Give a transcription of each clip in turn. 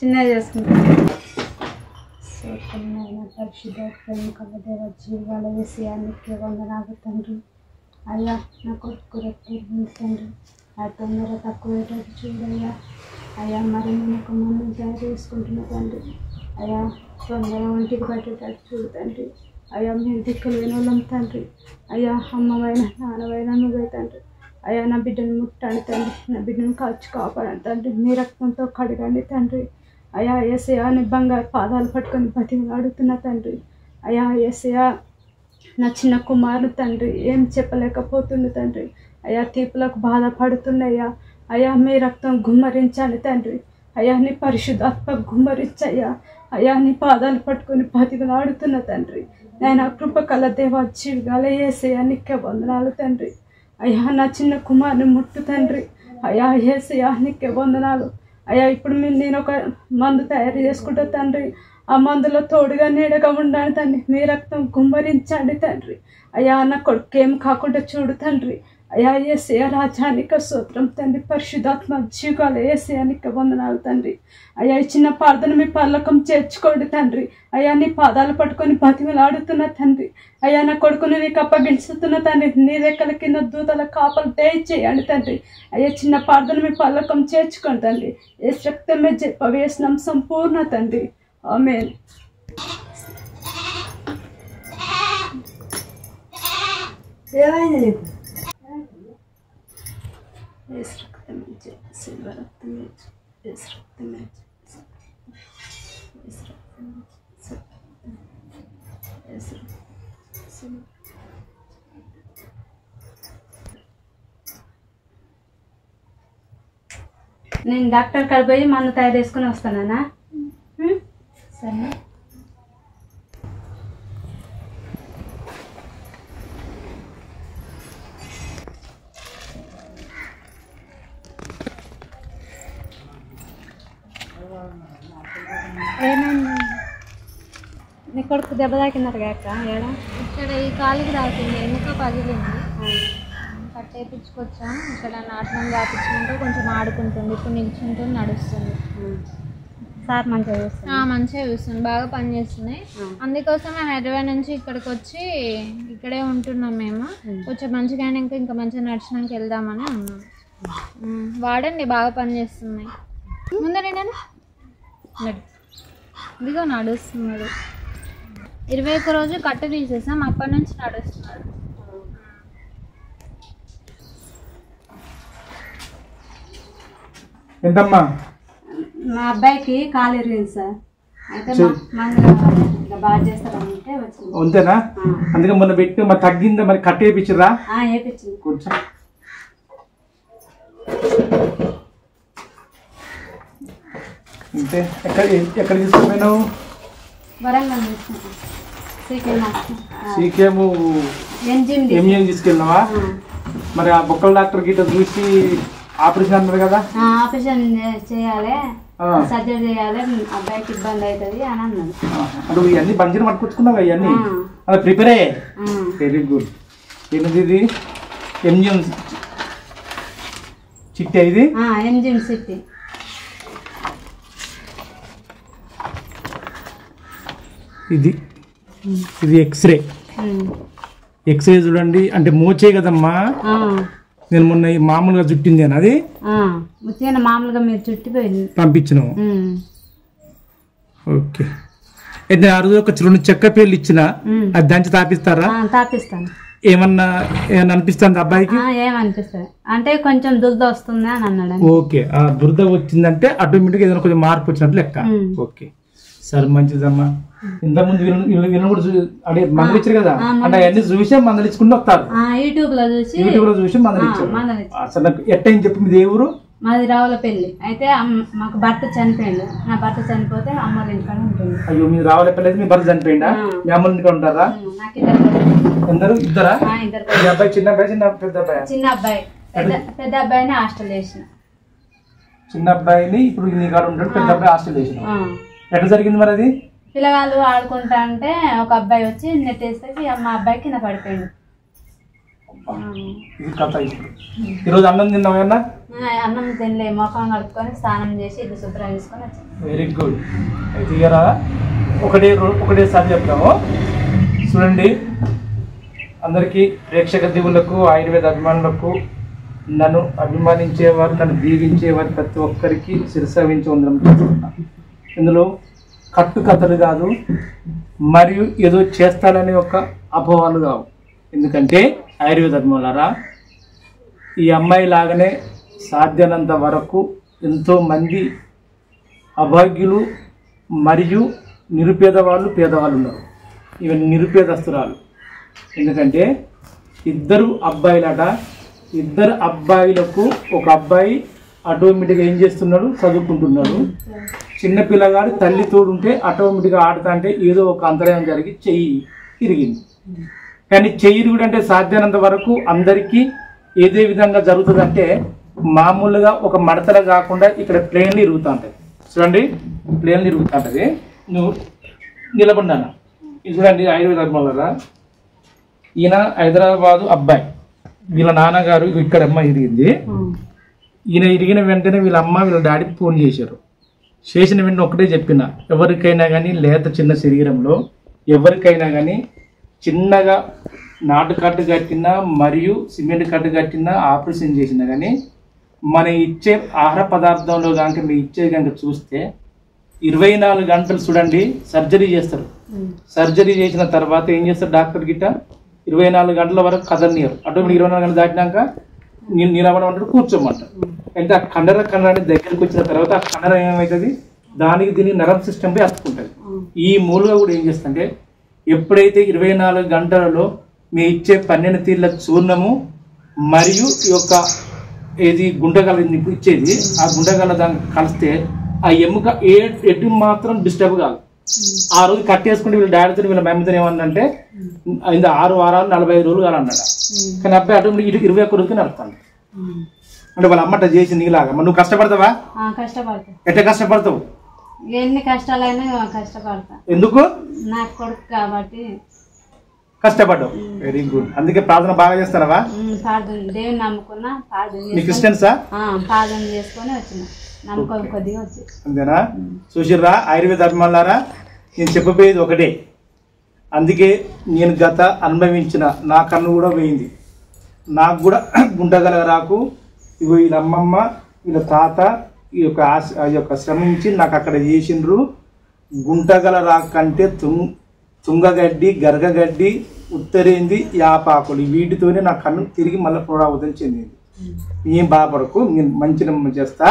చిన్నగా చేసుకుంటాను. సోకమైన పరిశుద్ధ ప్రేమకల దేవ జీవాల విషయానికి వందనాలు తండ్రి. అయ్యా నా కొడుకు రెట్టింది తండ్రి. ఆ తొందర తక్కువేటట్టు చూడయ్యా. అయ్యా మరి మనకు మనం తయారు చేసుకుంటున్న తండ్రి. అయ్యా తొందర ఒంటికి పట్టేటట్టు చూడు తండ్రి. అయ్యా మీరు దిక్కులు వినోళ్ళం తండ్రి. అయ్యా అమ్మవైన నాన్నవైన నువ్వే తండ్రి. అయ్యా నా బిడ్డను ముట్టండి తండ్రి. నా బిడ్డను కాచి కాపాడండి తండ్రి. మీ రక్తంతో కడగండి తండ్రి. అయ్యా యేసయ్యా నీ బంగారు పాదాలు పట్టుకొని బతిమలాడుతున్న తండ్రి. అయ్యా యేసయ్యా నా చిన్న కుమారుడు తండ్రి ఏం చెప్పలేకపోతుండు తండ్రి. అయ్యా తీపులకు బాధపడుతుండయ్యా. అయ్యా మీ రక్తం గుమ్మరించండి తండ్రి. అయ్యా నీ పరిశుద్ధాత్మ గుమ్మరించయ్యా. అయ్యా నీ పాదాలు పట్టుకొని బతిమలాడుతున్న తండ్రి. నేను కృపకల దేవా జీవిగాల యేసయ్యా నీకే వందనాలు తండ్రి. అయ్యా నా చిన్న కుమారుని ముట్టు తండ్రి. అయ్యా యేసయ్యా నీకే వందనాలు. అయ్యా ఇప్పుడు నేను ఒక మందు తయారు చేసుకుంటా తండ్రి. ఆ మందులో తోడుగా నీడగా ఉండాలి తండ్రి. మీ రక్తం గుమ్మరించండి తండ్రి. అయ్యా నా కొడుకు ఏం కాకుండా చూడు తండ్రి. అయ్యా యేసయ్యా రాజానికి స్తోత్రం తండ్రి. పరిశుద్ధాత్మ జీవాల యేసయ్యానికి వందనాలు తండ్రి. అయ్యా ఈ చిన్న ప్రార్థన మీ పర్లోకం చేర్చుకోండి తండ్రి. అయ్యా నీ పాదాలు పట్టుకొని బతిమలాడుతున్న తండ్రి. అయ్యా నా కొడుకుని నీకు అప్పగించుతున్న తండ్రి. నీ రెక్కల కింద దూతల కాపలు దయచేయండి తండ్రి. అయ్యా చిన్న ప్రార్థన మీ పర్లోకం చేర్చుకోండి తండ్రి. ఏ రక్తమే చెప్పవేసినాం సంపూర్ణ తండ్రి. ఆమేన్. ఏమైంది నీకు? నేను డాక్టర్ కాడ పోయి మందు తయారు చేసుకుని వస్తానా? సరే. ఏమైంది? నీ కొడుకు దెబ్బ తాకిందట కాక ఏడా? ఇక్కడ ఈ కాలుకి తాకింది, ఎముక పగిలింది. కట్టేపించుకొచ్చాం. ఇక్కడ నాటనం రాపించుకుంటూ కొంచెం ఆడుకుంటుంది. ఇప్పుడు నిల్చుంటుంది, నడుస్తుంది. సార్ మంచిగా చూస్తుంది. మంచిగా చూస్తుంది, బాగా పనిచేస్తున్నాయి. అందుకోసమే హైదరాబాద్ నుంచి ఇక్కడికి వచ్చి ఇక్కడే ఉంటున్నాం మేము. కొంచెం మంచిగా అయినాక ఇంకా మంచిగా నడిచినాక వెళ్దామని ఉన్నాం. వాడండి, బాగా పనిచేస్తున్నాయి. ముందరేనా ఇదిగో నడుస్తున్నాడు. 21 రోజు కట్టు తీసేసాం, అప్పటి నుంచి నడుస్తున్నాడు. ఎంతమ్మా? మా అబ్బాయికి కాలు ఎరిగింది సార్. అయితే బాగా చేస్తారంటే వచ్చింది. అంతేనా? అందుకే మొన్న పెట్టి మరి తగ్గిందా? మరి కట్ వేయించరా? వేయించింది కొంచెం. అంతే. ఎక్కడ తీసుకుపోయినావు? వరంగల్ ఎంజిఎం తీసుకెళ్ళినావా? మరి ఆ బొక్కల డాక్టర్ గిట్ట చూసి ఆపరేషన్ అన్నారు కదా? ఆపరేషన్ చేయాలి, సర్జరీ చేయాలి, అబ్బాయికి ఇబ్బంది అవుతుంది అని అన్నాడు. నువ్వు ఇవన్నీ బంజీని పట్టుకొచ్చుకున్నావు ఇవన్నీ? అది ప్రిపేర్ అయ్యాయి. Very good. ఏంటి ఇది? ఎంజిఎం చిట్టి. ఇది ఎంజిఎం చిట్టి. ఇది ఎక్స్రే. ఎక్స్రే చూడండి. అంటే మోచే కదమ్మా. నేను మొన్న మామూలుగా చుట్టిందేనా? అది మామూలుగా మీరు చుట్టిపోయింది పంపించినావు. ఓకే. అయితే ఆ రోజు ఒక 2 చెక్క పేర్లు ఇచ్చిన, అది దంచి తాపిస్తారా? తాపిస్తాను. ఏమన్నా అనిపిస్తుంది అబ్బాయికి? ఏమనిపిస్తుంది అంటే కొంచెం దురద వస్తుంది అని అన్నాడు. ఓకే. ఆ దురద వచ్చిందంటే ఆటోమేటిక్ ఏదైనా కొంచెం మార్పు వచ్చినట్లు లెక్క. ఓకే, సరే, మంచిదమ్మా. ఇంతకుముందు వీళ్ళని కూడా అదే మందులు ఇచ్చారు కదా, అంటే అవన్నీ చూసి మందులు ఇచ్చుకుంటూ వస్తారు. యూట్యూబ్ లో చూసి మందులు ఇచ్చారు. అసలు నాకు ఎట్టని చెప్పి మీది ఏ ఊరు? మాది రావులపల్లి. అయితే మాకు భర్త చనిపోయింది. నా భర్త చనిపోతే అమ్మల ఇంటికాడ ఉంటుంది. అయ్యో, మీరు రావులపల్లి అయితే మీ భర్త చనిపోయిందా? మీ అమ్మల ఇంటికాడ ఉంటారా? ఇద్దరా? అబ్బాయి చిన్న అబ్బాయి పెద్ద అబ్బాయి? చిన్న అబ్బాయి. పెద్ద అబ్బాయిని హాస్టల్ వేసిన. చిన్న అబ్బాయిని ఇప్పుడు నీ కాడ ఉంటాడు, పెద్ద అబ్బాయి హాస్టల్ వేసిన. ఎట్లా జరిగింది మరి అది? పిల్లగాళ్ళు ఆడుకుంటా అంటే ఒక అబ్బాయి వచ్చి నెట్టేసేసి మా అబ్బాయి కింద పడిపోయింది. ఇది కథ. ఇప్పుడు ఈరోజు అన్నం తిన్నామన్నా? అన్నం తినలే, మొఖం కడుక్కొని స్నానం చేసి ఇల్లు శుభ్రం చేసుకొని వచ్చాను. Very good. అయితే ఇక ఒకటేసారి చెప్తాము చూడండి. అందరికీ ప్రేక్షక దేవులకు, ఆయుర్వేద అభిమానులకు, నన్ను అభిమానించేవారు, నన్ను దీవించేవారు ప్రతి ఒక్కరికి శిరసవించి వందనం చేస్తున్నాను. ఇందులో కట్టుకథలు కాదు, మరియు ఏదో చేస్తానని ఒక అపోహలు కావు. ఎందుకంటే ఆయుర్వేద అభిమానులారా, ఈ అమ్మాయి లాగానే సాధ్యనంత వరకు ఎంతోమంది అభాగ్యులు మరియు నిరుపేద వాళ్ళు, పేదవాళ్ళు ఉన్నారు. ఇవన్నీ నిరుపేదస్తురాలు. ఎందుకంటే ఇద్దరు అబ్బాయిలట, ఇద్దరు అబ్బాయిలకు ఒక అబ్బాయి ఆటోమేటిక్గా ఏం చేస్తున్నాడు, చదువుకుంటున్నాడు. చిన్న పిల్లగాడు తల్లి తోడుంటే ఆటోమేటిక్గా ఆడుతా అంటే ఏదో ఒక అంతరాయం జరిగి చెయ్యి తిరిగింది. కానీ చెయ్యి కూడా అంటే సాధ్యమైనంత వరకు అందరికీ ఏదే విధంగా జరుగుతుందంటే మామూలుగా ఒక మడతల కాకుండా ఇక్కడ ప్లేన్లు ఇరుగుతూ ఉంటుంది. చూడండి, ప్లేన్లు ఇరుగుతూ ఉంటుంది. నువ్వు నిలబడినా ఇది చూడండి. ఆయుర్వేద అభిమానులారా, ఈయన హైదరాబాదు అబ్బాయి, వీళ్ళ నాన్నగారు ఇక్కడ అమ్మ ఇరిగింది. ఈయన ఇరిగిన వెంటనే వీళ్ళ అమ్మ వీళ్ళ డాడీకి ఫోన్ చేశారు. చేసిన వెంటనే ఒకటే చెప్పిన, ఎవరికైనా కానీ లేత చిన్న శరీరంలో ఎవరికైనా కానీ చిన్నగా నాటు కట్టు కట్టినా మరియు సిమెంట్ కట్టు కట్టినా ఆపరేషన్ చేసినా కానీ మన ఇచ్చే ఆహార పదార్థంలో కనుక మీ ఇచ్చే కనుక చూస్తే 24 గంటలు చూడండి సర్జరీ చేస్తారు. సర్జరీ చేసిన తర్వాత ఏం చేస్తారు డాక్టర్ గిట్ట 24 గంటల వరకు కదలనియరు. ఆటోమేటిక్ 24 గంటలు దాటినాక నేను నిలబడమంటారు, కూర్చోమంటారు. అంటే ఆ కండరాన్ని దగ్గరికి వచ్చిన తర్వాత ఆ కండరం ఏమవుతుంది, దానికి దీనికి నర్వ్ సిస్టమ్ అతుక్కుంటుంది. ఈ మూలుగా కూడా ఏం చేస్తుంటే ఎప్పుడైతే 24 గంటలలో మీ ఇచ్చే 12 తీర్ల చూర్ణము మరియు ఈ యొక్క ఏది గుండెగల ఇచ్చేది, ఆ గుండెగల దానికి కలిస్తే ఆ ఎముక ఎటు మాత్రం డిస్టర్బ్ కాదు. ఆ రోజు కట్టేసుకుంటే వీళ్ళ డాడీతో వీళ్ళ మమ్మీతో ఏమన్నంటే ఇది 6 వారాలు 45 రోజులు కాదన్నాడు. కానీ అబ్బాయి ఆటోమేటిక్ ఇటు 21 రోజుకి నడుస్తాను. అంటే వాళ్ళ అమ్మట చేసి నీలాగా నువ్వు కష్టపడతావా? కష్టపడతా. ఎట్లా కష్టపడతావు? ఎన్ని కష్టాలైనా కష్టపడతా. ఎందుకు? నాకు కొడుకు కాబట్టి కష్టపడ్డావు. Very good. అందుకే ప్రార్థన బాగా చేస్తానవా? ప్రార్థన దేవుని నమ్ముకున్నా, ప్రార్థన క్రిస్టియన్సా? ప్రార్థన చేసుకొని వచ్చిన నమ్మకం కొద్దిగా వచ్చి. అంతేనా? చూసిర్రా ఆయుర్వేద అభిమానులారా, నేను చెప్పబోయేది ఒకటే. అందుకే నేను గత అనుభవించిన నా కన్ను కూడా పోయింది. నాకు కూడా గుంటగల రాకు ఇవి వీళ్ళ అమ్మమ్మ వీళ్ళ తాత ఈ యొక్క శ్రమించి నాకు అక్కడ చేసిండ్రు. గుంటగల రాకంటే తుంగగడ్డి, గరగగడ్డి, ఉత్తరేంది, యాపాకులు వీటితోనే నా కన్ను తిరిగి మళ్ళీ పునరావృతం చెందింది. ఏం బాధపడకు, నేను మంచి చేస్తా.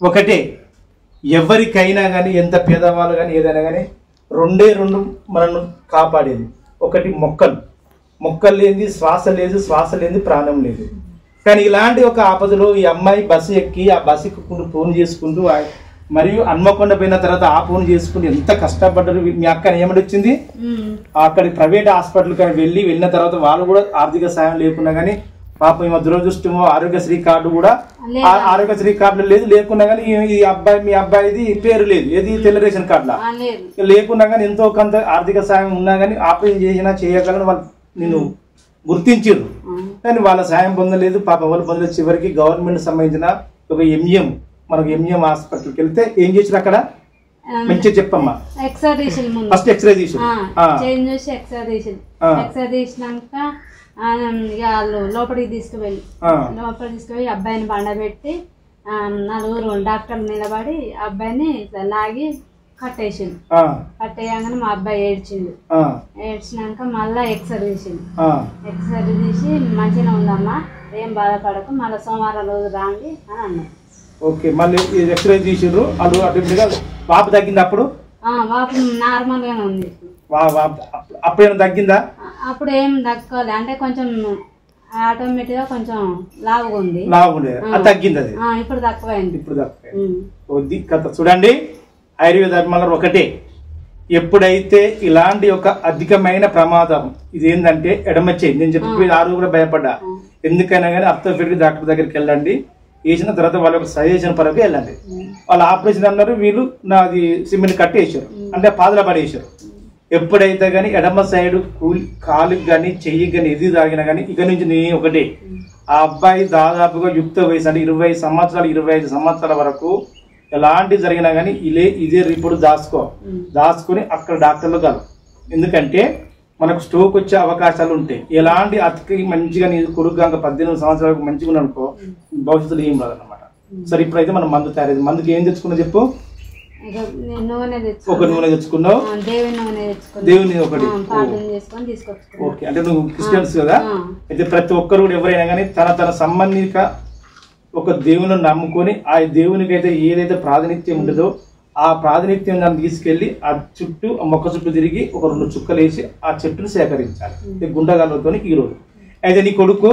ఒకటే, ఎవరికైనా కానీ ఎంత పేదవాళ్ళు కానీ ఏదైనా కానీ 2 మనల్ని కాపాడేది. ఒకటి మొక్కలు లేనిది శ్వాస లేదు, శ్వాస లేనిది ప్రాణం లేదు. కానీ ఇలాంటి ఒక ఆపదలో ఈ అమ్మాయి బస్సు ఎక్కి ఆ బస్సు ఎక్కుంటూ ఫోన్ చేసుకుంటూ మరియు హన్మకొండ పోయిన తర్వాత ఆ ఫోన్ చేసుకుంటూ ఎంత కష్టపడ్డారు. మీ అక్కని ఏమని వచ్చింది, అక్కడి ప్రైవేట్ హాస్పిటల్కి వెళ్ళిన తర్వాత వాళ్ళు కూడా ఆర్థిక సాయం లేకున్నా కానీ పాపం ఏమో దురదృష్టమో ఆరోగ్యశ్రీ కార్డు కూడా ఆరోగ్యశ్రీ కార్డు లేకున్నా కానీ ఈ అబ్బాయి మీ అబ్బాయిది పేరు లేదు, ఏది తెల్ల రేషన్ కార్డులా లేకున్నా కానీ ఎంతో కొంత ఆర్థిక సాయం ఉన్నా కానీ ఆపరేషన్ చేసినా చేయగలని వాళ్ళు నేను గుర్తించారు. కానీ వాళ్ళ సాయం పొందలేదు. పాపం వాళ్ళు పొందలేదు. చివరికి గవర్నమెంట్ సంబంధించిన ఒక మనకు ఎంజిఎం హాస్పిటల్కి వెళ్తే ఏం చేసారు అక్కడ మంచిగా చెప్పమ్మా. ఫస్ట్ ఎక్స్రే తీసినాక వాళ్ళు లోపలికి తీసుకుపోయి అబ్బాయిని బండబెట్టి 4 డాక్టర్లు నిలబడి అబ్బాయిని లాగి కట్టేసిండు. కట్టేయగానే మా అబ్బాయి ఏడ్చినాక మళ్ళా ఎక్స్రే తీసిండు. ఎక్స్రే తీసి మంచిగా ఉందమ్మా, ఏం బాధపడకు, మళ్ళీ సోమవారం రోజు రాండి అని అన్నారు. ఓకే, మళ్ళీ ఎక్స్రే తీసిండ్రు. వాళ్ళు అటు వాపు తగ్గింది. అప్పుడు వాపు నార్మల్ గానే ఉంది. అప్పుడేమైనా తగ్గిందా? అప్పుడు ఏం తగ్గలే, అంటే కొంచెం ఆటోమేటిక్ గా కొంచెం లావుగా ఉంది. తగ్గింది. అది ఇప్పుడు తక్కువైంది. ఇప్పుడు తక్కువైంది. కథ చూడండి ఆయుర్వేద అభిమానులు, ఒకటే, ఎప్పుడైతే ఇలాంటి ఒక అధికమైన ప్రమాదం ఇదేంటంటే ఎడమ చేయి, నేను చెప్పి ఆరు కూడా భయపడ్డా. ఎందుకైనా కానీ ఆర్థోపెడిక్ డాక్టర్ దగ్గరికి వెళ్ళండి, వేసిన తర్వాత వాళ్ళ ఒక సజెషన్ పరకు వెళ్ళండి. వాళ్ళు ఆపరేషన్ అన్నారు, వీళ్ళు నాది సిమెంట్ కట్టి వేసారు, అంటే పాదల పడేసారు. ఎప్పుడైతే కానీ ఎడమ సైడ్ కాలుకి కానీ చెయ్యికి కానీ ఎది తాగినా కానీ ఇక నుంచి నీ ఒకటి ఆ అబ్బాయి దాదాపుగా యుక్త వయసు అంటే 20 సంవత్సరాలు 25 సంవత్సరాల వరకు ఎలాంటి జరిగినా కానీ ఇదే రిపోర్ట్ దాచుకొని అక్కడ డాక్టర్లు కాదు. ఎందుకంటే మనకు స్ట్రోక్ వచ్చే అవకాశాలు ఉంటాయి. ఎలాంటి అతికి మంచిగా నీ కొడుకు కనుక 18 సంవత్సరాలకు మంచిగా ఉన్నానుకో భవిష్యత్తులో ఏం రాదన్నమాట. సరే ఇప్పుడైతే మనం మందు తయారైంది. మందుకి ఏం తెచ్చుకున్నా చెప్పు. ఒక నూనె తెచ్చుకున్నావు, దేవుని ఒకటి. ఓకే, అంటే నువ్వు క్రిస్టియన్స్ కదా. అయితే ప్రతి ఒక్కరు కూడా ఎవరైనా కానీ తన సంబంధిక ఒక దేవుని నమ్ముకొని ఆ దేవునికి అయితే ఏదైతే ప్రాతినిధ్యం ఉండదో ఆ ప్రాతినిధ్యం దాన్ని తీసుకెళ్లి ఆ మొక్క చుట్టూ తిరిగి ఒక 2 చుక్కలు వేసి ఆ చెట్టును సేకరించాలి గుండగాలతో ఈ రోజు. అయితే నీ కొడుకు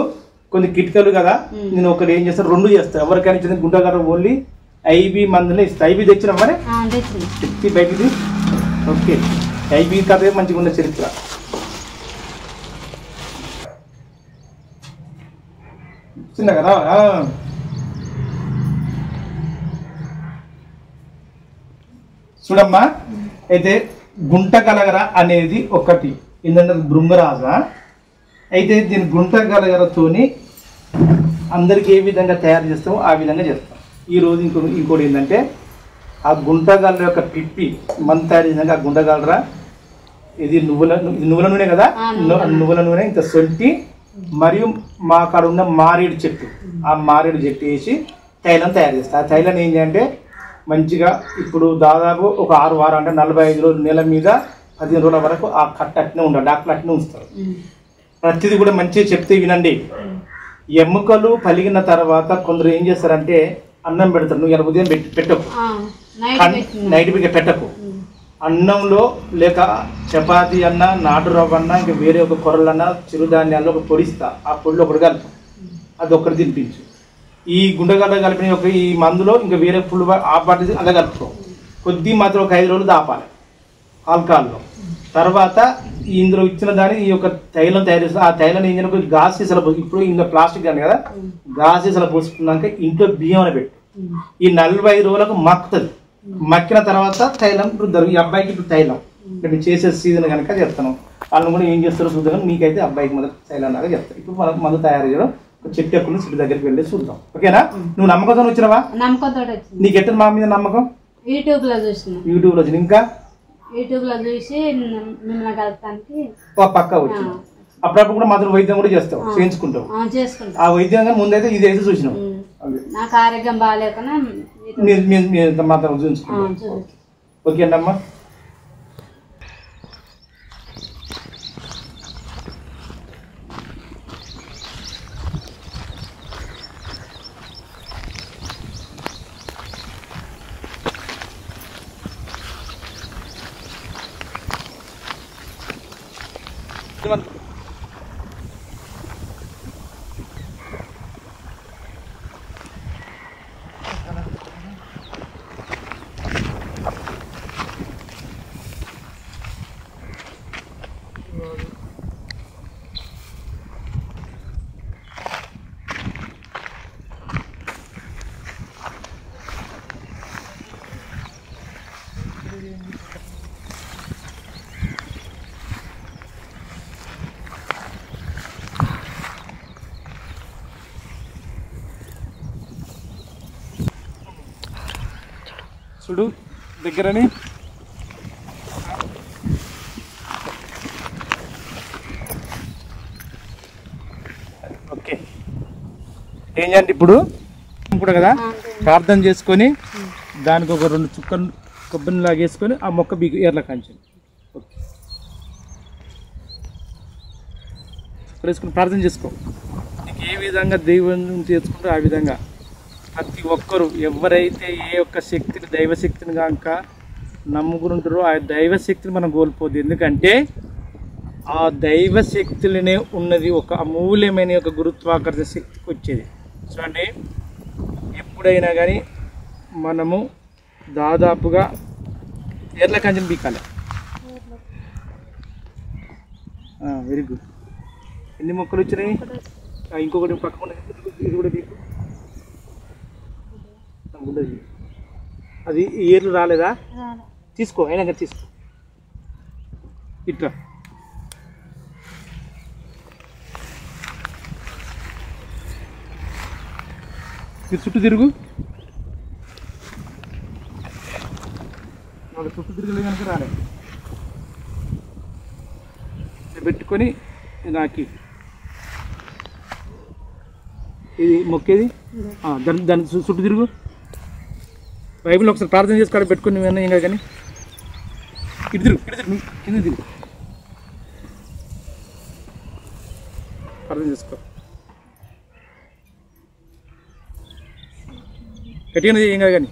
కొన్ని కిటికలు కదా, నేను ఒకటి ఏం చేస్తాను 2 చేస్తాను. ఎవరికైనా ఇచ్చిన గుండగాలు ఓన్లీ ఐబీ మందులే ఇస్తా. ఐబీ తెచ్చిన మరి చెప్తి బయటిది. ఓకే, ఐబీ కథే మంచిగా ఉన్న చరిత్ర. చిన్న కదా. చూడమ్మా, అయితే గుంట గలగర అనేది ఒకటి ఏంటంటే భృంగరాజ. అయితే దీని గుంట గలగరతోని అందరికి ఏ విధంగా తయారు చేస్తామో ఆ విధంగా చేస్తాం. ఈ రోజు ఇంకోటి ఏంటంటే ఆ గుంటగల యొక్క పిప్పి మందు తయారు చేసినాక ఆ గుంటగలరా ఇది నువ్వుల నూనె కదా, నువ్వుల నూనె ఇంత సొంటి మరియు మా కాడ ఉన్న మారేడు చెట్టు, ఆ మారేడు చెట్టు వేసి తైలం తయారు చేస్తా. ఆ తైలం ఏం చేయాలంటే మంచిగా ఇప్పుడు దాదాపు ఒక 6 వారాలు అంటే 45 రోజులు నెల మీద 15 రోజుల వరకు ఆ కట్ట అట్నే ఉండాలి. డాక్టర్లు అట్నే ఉంచుతారు. ప్రతిదీ కూడా మంచిగా చెప్తే వినండి. ఎముకలు పలిగిన తర్వాత కొందరు ఏం చేస్తారంటే అన్నం పెడతారు. నువ్వు ఇలా ఉదయం పెట్టకు, నైట్ పెట్టకు. అన్నంలో లేక చపాతీ అన్న, నాటు రవ్వ అన్న, ఇంకా వేరే ఒక కొర్రలన్నా చిరుధాన్యాల్లో ఒక పొడిస్తా. ఆ పొడిలో ఒకటి కలుపు, అది ఒక్కటి తినిపించు. ఈ గుండెగడ్డ కలిపిన ఒక ఈ మందులో ఇంకా వేరే ఫుల్ ఆ పాటి అలా కలుపుకో. కొద్ది మాత్రం ఒక 5 రోజులు దాపాలి ఆల్కహాల్లో. తర్వాత ఇందులో ఇచ్చిన దాన్ని ఈ యొక్క తైలం తయారు చేస్తుంది. ఆ తైలం ఏం చేయడానికి గాజు సీసాల పోసి, ఇప్పుడు ఇందులో ప్లాస్టిక్ కానీ కదా, గాజు సీసాల పోసుకున్నాక ఇంట్లో బియ్యం అని పెట్టు. ఈ 45 రోజులకు మక్కుతుంది. మక్కిన తర్వాత తైలం ఇప్పుడు ఈ అబ్బాయికి ఇప్పుడు తైలం మీరు చేసే సీజన్ కనుక చెప్తాను. వాళ్ళు కూడా ఏం చేస్తారో చూద్దాం. మీకైతే అబ్బాయికి మొదటి తైలం లాగా చెప్తాను. ఇప్పుడు మనకు మందు తయారు చేయడం చెట్టు ఎక్కువ చెట్టు దగ్గరికి వెళ్ళి చూద్దాం. ఓకేనా? నువ్వు నమ్మకంతో వచ్చినావా? నీకు ఎట్లా మా మీద నమ్మకం? యూట్యూబ్ లో చూసిన. ఇంకా యూట్యూబ్ లో చూసి మిమ్మల్ని కలపడానికి పక్క వచ్చి అప్పుడప్పుడు కూడా మాత్రం వైద్యం కూడా చేస్తావు, చేయించుకుంటావు. ఆ వైద్యంగా ముందైతే ఇది అయితే చూసినావు. నాకు ఆరోగ్యం బాగాలేకనా మాత్రం చూపించుకుంటావు. ఓకే అండి అమ్మా. చూడు దగ్గరని. ఓకే, ఏం చేయండి ఇప్పుడు కూడా కదా ప్రార్థన చేసుకొని దానికి ఒక 2 చుక్కలు కొబ్బరిని లాగేసుకొని ఆ మొక్క బీగు ఏర్ల కాంచండి. ఓకే, వేసుకుని ప్రార్థన చేసుకో. నీకు ఏ విధంగా దైవం చేసుకుంటో ఆ విధంగా ప్రతి ఒక్కరు ఎవరైతే ఏ ఒక్క శక్తిని దైవశక్తిని కనుక నమ్ముకుంటారో ఆ దైవశక్తిని మనం కోల్పోద్దు. ఎందుకంటే ఆ దైవశక్తులనే ఉన్నది ఒక అమూల్యమైన ఒక గురుత్వాకర్షణ శక్తికి వచ్చేది. చూడండి, ఎప్పుడైనా కానీ మనము దాదాపుగా ఎర్ల కంచెని బీకాలి. Very good. ఎన్ని మొక్కలు వచ్చినాయి? ఇంకొకటి పక్కన ఇది కూడా బీకు. అది ఏర్లు రాలేదా? తీసుకో, అయినా తీసుకో. ఇట్లా మీరు చుట్టూ తిరుగు. వాళ్ళ చుట్టూ తిరగలే కనుక రాలే. పెట్టుకొని నాకి ఇది మొక్కేది దాని చుట్టూ తిరుగు. బైబిల్ ఒకసారి ప్రార్థన చేసుకోవడం పెట్టుకుని నువ్వు ఏం కాదు కానీ ఇటు తిరుగు కింద తిరుగు ప్రార్థన చేసుకో. గట్టిగా ఏం కాదు కానీ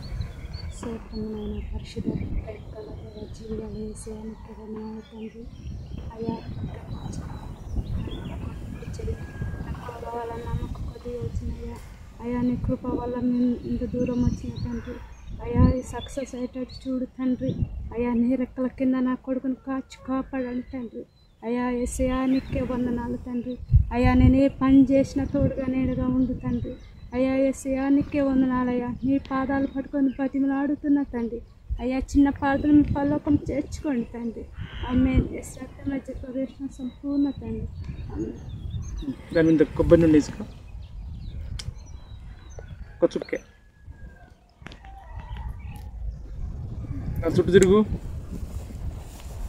అయ్యా నీ కృప వల్ల మేము ఇంత దూరం వచ్చిన తండ్రి. అయ్యా ఈ సక్సెస్ అయ్యేటట్టు చూడు తండ్రి. అయ్యా నీ రెక్కల కింద నా కొడుకుని కాపాడండి తండ్రి. అయ్యా యేసయ్యా నీకే వందనాలు తండ్రి. అయ్యా నేను ఏ పని చేసినా తోడుగా నేడుగా ఉండు తండ్రి. అయ్యా యేసయ్యా నీకే వందనాలయ్యా. నీ పాదాలు పట్టుకొని బతిమలాడుతున్నా తండ్రి. అయ్యా చిన్న పాత్ర మీ పరలోకం చేర్చుకోండి తండ్రి. ఆమేన్. యేసయ్య చెప్పవేసిన సంపూర్ణ తండ్రి. దాని మీద కొబ్బరి నుండి తీసుకో ఒక చుక్కే చుట్టూ తిరుగు.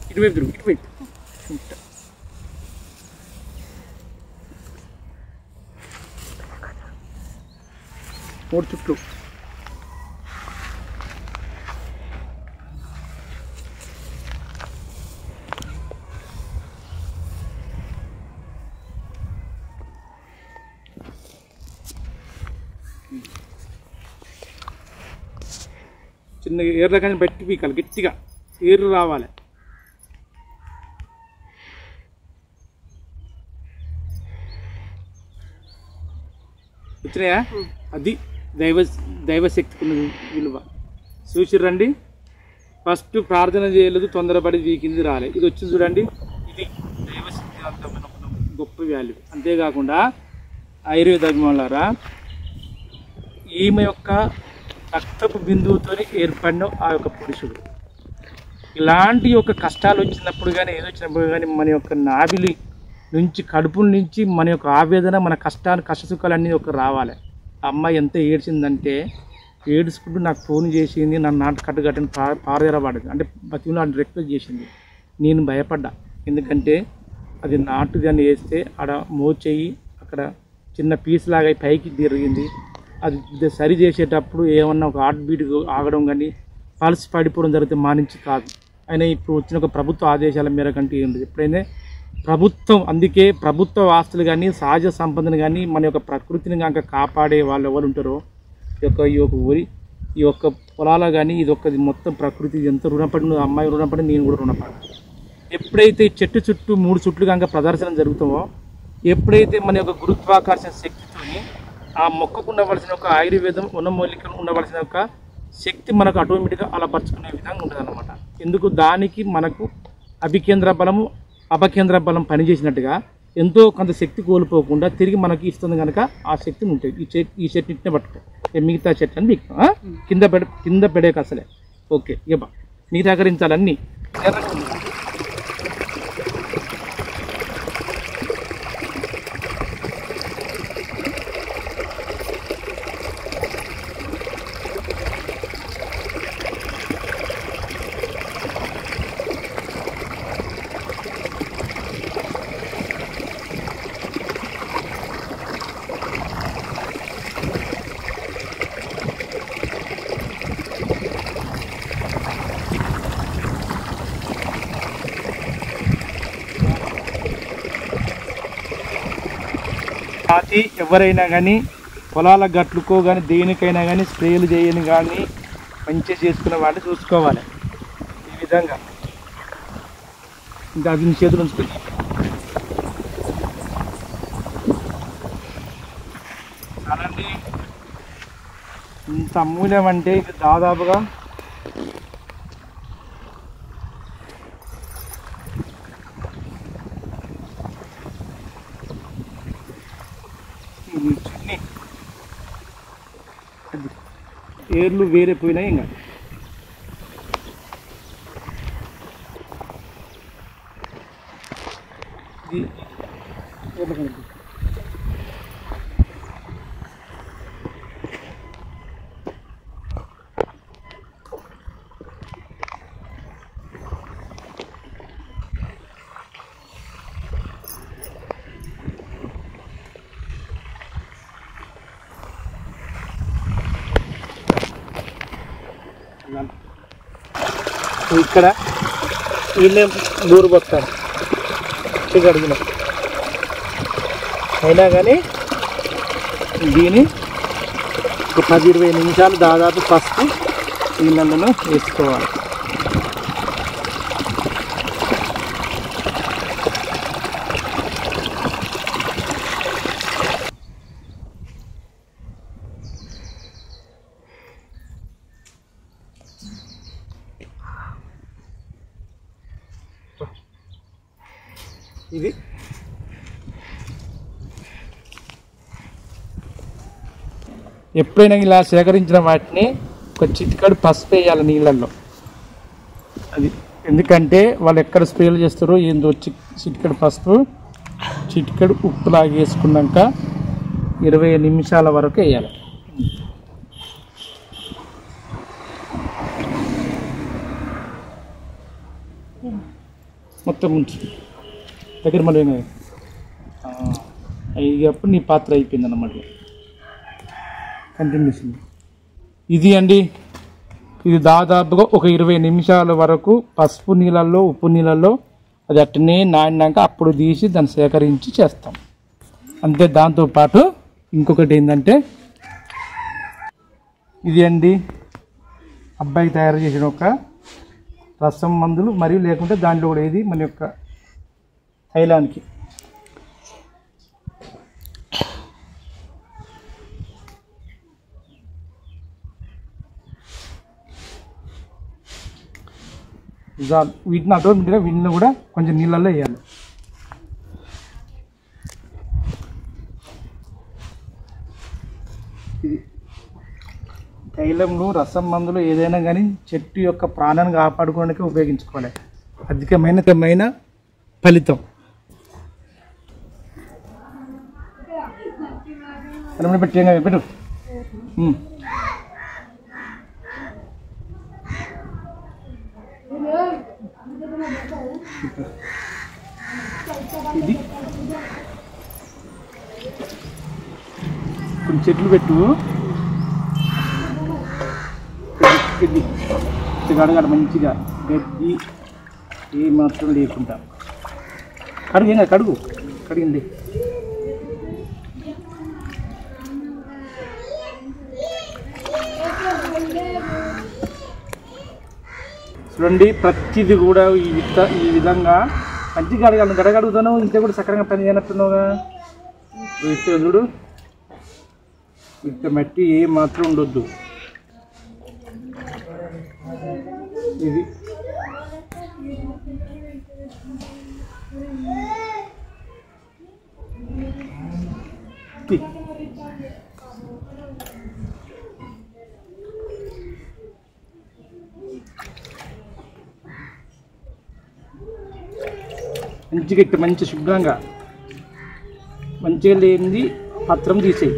ఇటువైపు తిరుగు ఇటువైపు. మూడు చుట్టూ చిన్న ఏర్ల కానీ బట్టి పీకాలి గట్టిగా ఏర్లు రావాలి. వచ్చినాయా? అది దైవశక్తికి ఉన్న విలువ. చూసిర్రండి. ఫస్ట్ ప్రార్థన చేయలేదు, తొందరపడి వీకింది రాలే. ఇది వచ్చింది చూడండి. ఇది దైవశక్తి అంత గొప్ప వాల్యూ. అంతేకాకుండా ఆయుర్వేద అభిమానులారా, ఈమె యొక్క రక్తపు బిందువుతో ఏర్పడిన ఆ యొక్క పురుషుడు ఇలాంటి యొక్క కష్టాలు వచ్చినప్పుడు కానీ ఏదో వచ్చినప్పుడు కానీ మన యొక్క నాభిలి నుంచి కడుపుల నుంచి మన యొక్క ఆవేదన మన కష్టసుఖాలు అన్నీ ఒక రావాలి. ఆ అమ్మాయి ఎంత ఏడ్చిందంటే ఏడుచుకుంటూ నాకు ఫోన్ చేసింది. నన్ను నాటు కట్టుగట్టని పారేరబడింది. అంటే బతిలో అది రిక్వెస్ట్ చేసింది. నేను భయపడ్డా. ఎందుకంటే అది నాటు దాన్ని వేస్తే ఆడ మోచెయ్యి అక్కడ చిన్న పీస్ లాగా పైకి తిరిగింది. అది సరి చేసేటప్పుడు ఏమన్నా ఒక హార్ట్ బీట్ ఆగడం కానీ పల్స్ పడిపోవడం జరిగితే మానించి కాదు. అయినా ఇప్పుడు వచ్చిన ఒక ప్రభుత్వ ఆదేశాల మేరకంటే ఏం లేదు. ఎప్పుడైనా ప్రభుత్వం, అందుకే ప్రభుత్వ ఆస్తులు కానీ సహజ సంపదను కానీ మన యొక్క ప్రకృతిని కనుక కాపాడే వాళ్ళు ఎవరు ఉంటారో ఈ యొక్క ఊరి ఈ యొక్క పొలాలు కానీ ఇది మొత్తం ప్రకృతి ఎంత రుణపడి అమ్మాయి రుణపడి నేను కూడా రుణపడి. ఎప్పుడైతే చెట్టు చుట్టూ 3 చుట్లు కనుక ప్రదర్శన జరుగుతామో, ఎప్పుడైతే మన యొక్క గురుత్వాకర్షణ శక్తితోని ఆ మొక్కకు ఉండవలసిన ఒక ఆయుర్వేదం ఉన్నమూలికలు ఉండవలసిన ఒక శక్తి మనకు ఆటోమేటిక్గా అలపరుచుకునే విధంగా ఉంటుంది అన్నమాట. ఎందుకు దానికి మనకు అభికేంద్ర బలము అపకేంద్ర బలం పనిచేసినట్టుగా ఎంతో కొంత శక్తి కోల్పోకుండా తిరిగి మనకి ఇస్తుంది కనుక ఆ శక్తిని ఉంటుంది. ఈ చెట్టు ఇట్నే పట్టుకో, మిగతా చెట్లని మీకు కింద పెడేక అసలే ఓకే. ఇక మీరు సహకరించాలన్నీ ఎవరైనా కానీ పొలాల గట్లుకో కానీ దేనికైనా కానీ స్ప్రేలు చేయని కానీ మంచిగా చేసుకునే వాళ్ళు చూసుకోవాలి. ఈ విధంగా ఇంకా అది చేతులు ఉంచుకొని అలాంటి ఇంత అమూల్యం అంటే ఇది దాదాపుగా ఏర్లు వేరే పోయినాయి. ఇంకా ఇక్కడ వీళ్ళే దూరు పోతారు అడిగిన అయినా కానీ దీని ఒక 10-20 నిమిషాలు దాదాపు పసుపు నీళ్ళను వేసుకోవాలి. ఇది ఎప్పుడైనా ఇలా సేకరించిన వాటిని ఒక చిటికడు పసుపు వేయాలి నీళ్ళల్లో. అది ఎందుకంటే వాళ్ళు ఎక్కడ స్ప్రేలు చేస్తారో ఏందో చిటికడు పసుపు చిటికడు ఉప్పు లాగి వేసుకున్నాక 20 నిమిషాల వరకు వేయాలి. మొత్తం ఉంచు దగ్గర మళ్ళీ అప్పుడు నీ పాత్ర అయిపోయింది అన్నమాట. కంటిన్యూషన్ ఇది అండి. ఇది దాదాపుగా ఒక 20 నిమిషాల వరకు పసుపు నీళ్ళల్లో ఉప్పు నీళ్ళల్లో అది అట్టనే నానినాక అప్పుడు తీసి దాన్ని సేకరించి చేస్తాం. అంతే. దాంతోపాటు ఇంకొకటి ఏంటంటే ఇది అండి అబ్బాయికి తయారు చేసిన ఒక రసం మందులు మరియు లేకుంటే దాంట్లో కూడా ఇది మన యొక్క తైలానికి వీటిని ఆటోమేటిక్గా వీటిని కూడా కొంచెం నీళ్ళల్లో వేయాలి. ఇది తైలంలో రసం మందులు ఏదైనా కానీ చెట్టు యొక్క ప్రాణాన్ని కాపాడుకోవడానికి ఉపయోగించుకోవాలి. అధికమైన ఫలితం. పెట్టు. ఇది కొన్ని చెట్లు పెట్టు. గడగడ మంచిగా గడ్డి ఏ మాత్రం లేకుండా కడిగింది. చూడండి ప్రతిది కూడా ఈ విధంగా మంచిగా గడగడుగుతాను. ఇంత కూడా సక్రంగా పని చేయనట్టున్నావుగా. చూడు ఇంత మట్టి ఏ మాత్రం ఉండొద్దు. ఇది మంచిగా ఇట్ట మంచి శుభ్రంగా మంచిగా లేనిది పత్రం తీసేయి.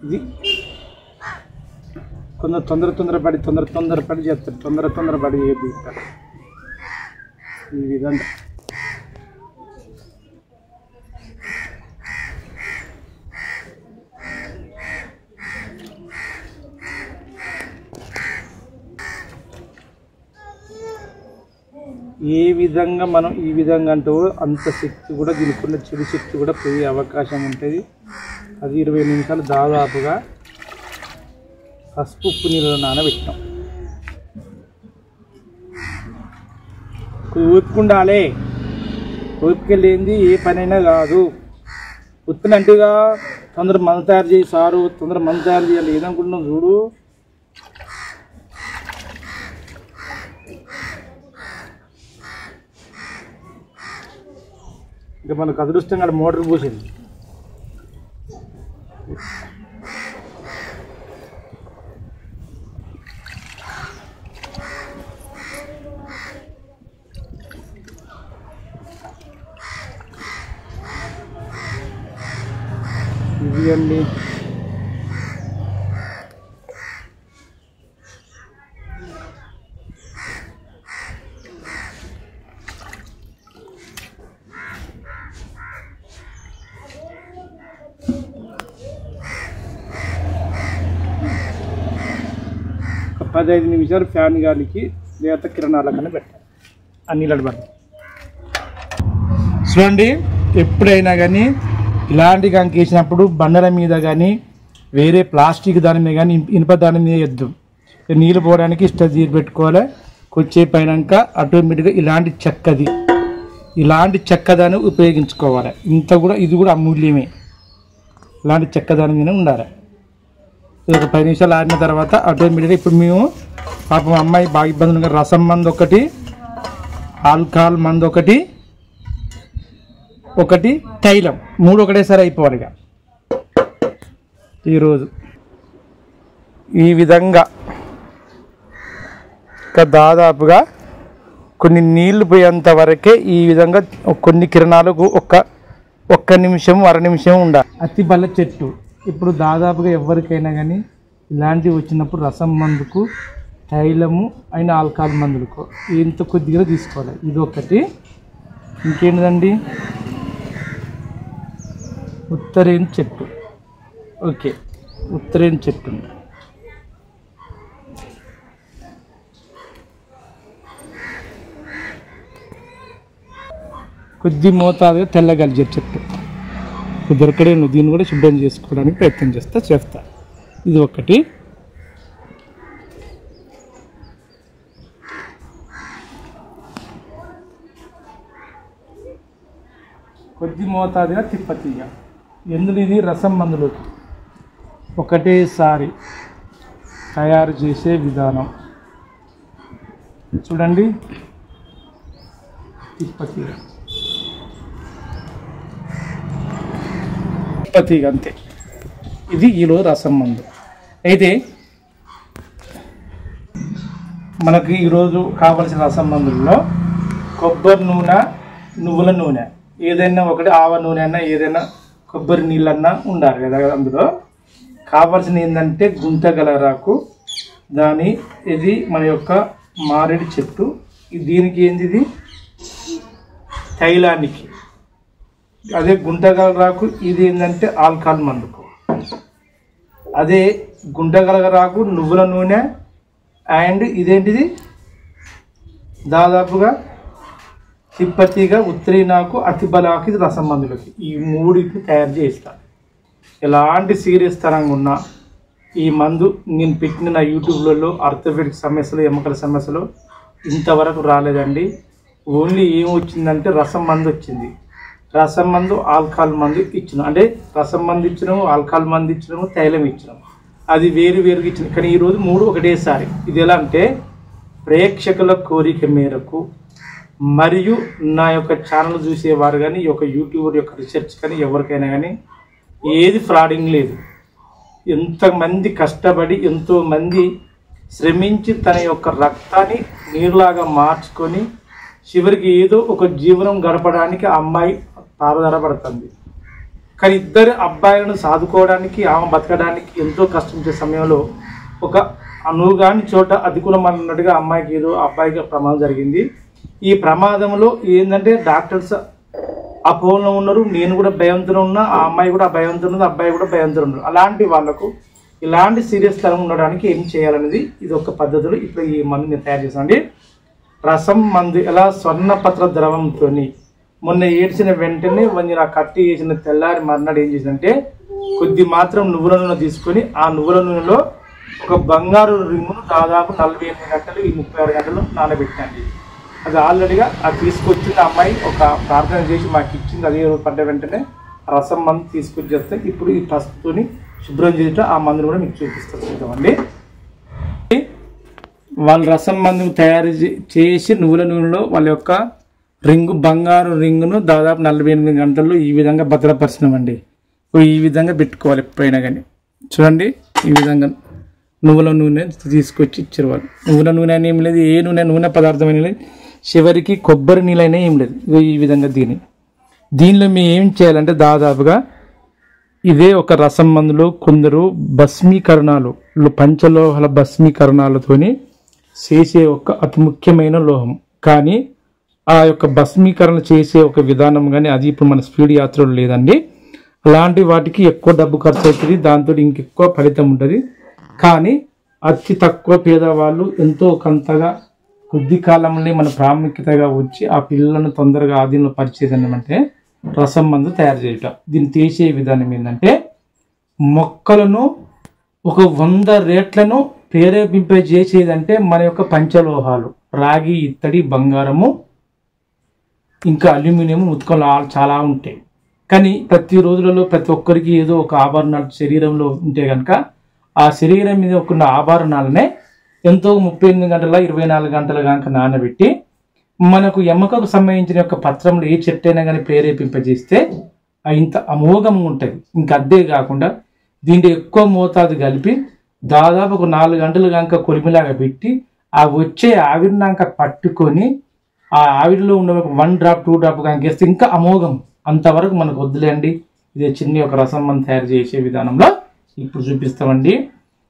ఇది కొందరు తొందరపడి చేస్తారు. తొందరపడి చేయద్దు. ఈ విధంగా ఏ విధంగా మనం ఈ విధంగా అంటూ అంత శక్తి కూడా దీనికున్న చెడు శక్తి కూడా పోయే అవకాశం ఉంటుంది. అది 20 నిమిషాలు దాదాపుగా పసుపు ఉప్పు నీళ్ళలో నానబెట్టాం. ఓపుకుండాలి. ఓపికెళ్ళింది ఏ పనైనా కాదు. ఉత్తినంటుగా తొందర మందు తయారు చేయి సారు, తొందర మందు తయారు చేయాలి ఏదనుకుంటున్నావు చూడు. ఇంకా మనకు అదృష్టంగా మోటార్ పోసింది. ఇది అండి 15 నిమిషాలు ఫ్యాన్ గాలికి లేత కిరణాల కన్నా పెట్టాలి. ఆ నీళ్ళు పడతాయి. చూడండి, ఎప్పుడైనా కానీ ఇలాంటి గంక వేసినప్పుడు బండల మీద కానీ వేరే ప్లాస్టిక్ దాని మీద కానీ ఇనుప దాని మీద వేయద్దు. నీళ్ళు పోవడానికి తీరు పెట్టుకోవాలి. కొద్దిసేపు అయినాక ఆటోమేటిక్గా ఇలాంటి చెక్కదాన్ని ఉపయోగించుకోవాలి. ఇది కూడా అమూల్యమే. ఇలాంటి చెక్కదాని మీద ఉండాలి. ఇది ఒక 10 నిమిషాలు ఆడిన తర్వాత ఆటోమేటిక్గా ఇప్పుడు మేము పాపం అమ్మాయి బాగా ఇబ్బందులుగా రసం మందు ఒకటి, ఆల్కహాల్ మందు ఒకటి తైలం 3 ఒకటేసారి అయిపోవాలి. ఇక ఈరోజు ఈ విధంగా ఇక దాదాపుగా కొన్ని నీళ్లు పోయేంత వరకే ఈ విధంగా కొన్ని కిరణాలకు ఒక్క నిమిషం అర నిమిషం ఉండాలి. అతి బల చెట్టు ఇప్పుడు దాదాపుగా ఎవరికైనా కానీ ఇలాంటివి వచ్చినప్పుడు రసం మందుకు, తైలము అయిన ఆల్కహాల్ మందులకు ఇంత కొద్దిగా తీసుకోవాలి. ఇది ఒకటి. ఇంకేంటిదండి, ఉత్తరేణి చెట్టు. ఓకే, ఉత్తరేణి చెట్టు కొద్ది మోతాదుగా తెల్లగలిజేరు చెట్టు దొరకడే. దీన్ని కూడా శుభ్రం చేసుకోవడానికి ప్రయత్నం చేస్తా. ఇది ఒకటి. కొద్ది మోతాదుగా తిప్పతీయ. ఎందుకు ఇది రసం మందులోకి ఒకటేసారి తయారు చేసే విధానం చూడండి. తిప్పతీయ అంతే. ఇది ఈరోజు రసం మందు. అయితే మనకి ఈరోజు కావలసిన రసం మందుల్లో కొబ్బరి నూనె, నువ్వుల నూనె, ఏదైనా ఒకటి, ఆవ నూనె అన్నా ఏదైనా కొబ్బరి నీళ్ళన్నా ఉండాలి కదా. అందులో కావాల్సిన ఏంటంటే గుంటగలరాకు, ఇది మన యొక్క మారేడు చెట్టు. దీనికి ఇది తైలానికి. అదే గుంటగలరాకు ఇది ఏంటంటే ఆల్కహాల్ మందుకు. అదే గుంటగలరాకు, నువ్వుల నూనె అండ్ ఇదేంటిది దాదాపుగా తిప్పతిగా, ఉత్తరీనాకు, అతిబలాకు, ఇది రసం మందులకి. ఈ 3 తయారు చేస్తాను. ఎలాంటి సీరియస్ తరంగా ఉన్నా ఈ మందు నేను పెట్టిన నా యూట్యూబ్లలో ఆర్థోపెడిక్ సమస్యలు, ఎముకల సమస్యలు ఇంతవరకు రాలేదండి. ఓన్లీ ఏమొచ్చిందంటే రసం మందు వచ్చింది. రసం మందు, ఆల్కహాల్ మందు ఇచ్చినాం. అంటే రసం మందు ఇచ్చినాము, ఆల్కహాల్ మందు ఇచ్చినాము, తైలం ఇచ్చినాము. అది వేరుగా ఇచ్చినాం. కానీ ఈరోజు 3 ఒకటేసారి. ఇది ఎలా అంటే ప్రేక్షకుల కోరిక మేరకు మరియు నా యొక్క ఛానల్ చూసేవారు కానీ, ఈ యొక్క యూట్యూబర్ యొక్క రీసెర్చ్ కానీ ఎవరికైనా కానీ ఏది ఫ్రాడింగ్ లేదు. ఎంతమంది కష్టపడి, ఎంతోమంది శ్రమించి తన యొక్క రక్తాన్ని నీరులాగా మార్చుకొని చివరికి ఏదో ఒక జీవనం గడపడానికి ఆ అమ్మాయి తారదరపడుతుంది. కానీ ఇద్దరు అబ్బాయిలను సాదుకోవడానికి, ఆమె బతకడానికి ఎంతో కష్టించే సమయంలో ఒక అనుగాని చోట అధికులం అన్నట్టుగా అమ్మాయికి ఏదో అబ్బాయికి ప్రమాదం జరిగింది. ఈ ప్రమాదంలో ఏంటంటే డాక్టర్స్ అపోహలో ఉన్నారు, నేను కూడా భయంతో ఉన్నా, ఆ అమ్మాయి కూడా భయంతో ఉన్నది, అబ్బాయి కూడా భయంతో ఉన్నారు. అలాంటి వాళ్ళకు ఇలాంటి సీరియస్ తరం ఉండడానికి ఏం చేయాలనేది ఇది ఒక పద్ధతులు. ఇప్పుడు ఈ మందు నేను తయారు చేసానండి. రసం మందు ఎలా స్వర్ణపత్ర ద్రవంతో మొన్న ఏడ్చిన వెంటనే నా కట్టి వేసిన తెల్లారి మర్నాడు ఏం చేసిందంటే కొద్ది మాత్రం నువ్వుల నూనె తీసుకొని ఆ నువ్వుల నూనెలో ఒక బంగారు రింగును దాదాపు 48 గంటలు, ఈ 36 గంటలు నానబెట్టినండి. అది ఆల్రెడీగా అది తీసుకొచ్చింది అమ్మాయి. ఒక ప్రార్థన చేసి మాకు ఇచ్చింది. అదే రోజు పడ్డ వెంటనే రసం మందు తీసుకొచ్చి చేస్తే ఇప్పుడు ఈ పసుపుతోని శుభ్రం చేసి ఆ మందుని కూడా మీకు చూపిస్తామండి. వాళ్ళు రసం మందు తయారు చేసి నువ్వుల నూనెలో వాళ్ళ యొక్క బంగారు రింగును దాదాపు 48 గంటల్లో ఈ విధంగా భద్రపరిచినామండి. ఈ విధంగా పెట్టుకోవాలి ఎప్పుడైనా కానీ. చూడండి, ఈ విధంగా నువ్వుల నూనె తీసుకొచ్చి ఇచ్చారు వాళ్ళు. నువ్వుల నూనె అని ఏం లేదు, ఏ నూనె పదార్థం అని లేదు, చివరికి కొబ్బరి నీళ్ళైనా ఏం లేదు. ఈ విధంగా దీనిలో మేము ఏం చేయాలంటే దాదాపుగా ఇదే ఒక రసం మందులో కొందరు భస్మీకరణాలు, పంచలోహాల భస్మీకరణాలతోని చేసే ఒక అతి ముఖ్యమైన లోహం. కానీ ఆ యొక్క భస్మీకరణ చేసే ఒక విధానం కానీ అది ఇప్పుడు మన స్పీడ్ యాత్రలో లేదండి. అలాంటి వాటికి ఎక్కువ డబ్బు ఖర్చు అవుతుంది, దాంతో ఇంకెక్కువ ఫలితం ఉంటుంది. కానీ అతి తక్కువ పేదవాళ్ళు ఎంతో కొంతగా కొద్ది కాలంలో మన ప్రాముఖ్యతగా వచ్చి ఆ పిల్లలను తొందరగా ఆధీనంలో పరిచేది అంటే రసం మందు తయారు చేయటం. దీన్ని తీసే విధానం ఏంటంటే మొక్కలను ఒక 100 రేట్లను ప్రేరేపింపజేసేదంటే మన యొక్క పంచలోహాలు, రాగి, ఇత్తడి, బంగారము, ఇంకా అల్యూమినియం, ఉత్కలు చాలా ఉంటాయి. కానీ ప్రతి రోజులలో ప్రతి ఒక్కరికి ఏదో ఒక ఆభరణాలు శరీరంలో ఉంటే కనుక ఆ శరీరం మీద ఉన్న ఆభరణాలనే ఎంతో 38 గంటల 24 గంటల కనుక నానబెట్టి మనకు ఎముకకు సంబంధించిన యొక్క పత్రంలో ఏ చెట్టు అయినా కానీ ప్రేరేపింపజేస్తే ఇంత అమోఘంగా ఉంటుంది. ఇంకా అద్దే కాకుండా దీంట్లో ఎక్కువ మోతాదు కలిపి దాదాపు ఒక 4 గంటలు కనుక కొలిమిలాగా పెట్టి ఆ వచ్చే ఆవిరినాక పట్టుకొని ఆ ఆవిరిలో ఉన్న 1 డ్రాప్ 2 డ్రాప్ కనుక వేస్తే ఇంకా అమోఘం. అంతవరకు మనకు వద్దులేండి. ఇదే చిన్న ఒక రసం మనం తయారు చేసే విధానంలో ఇప్పుడు చూపిస్తామండి.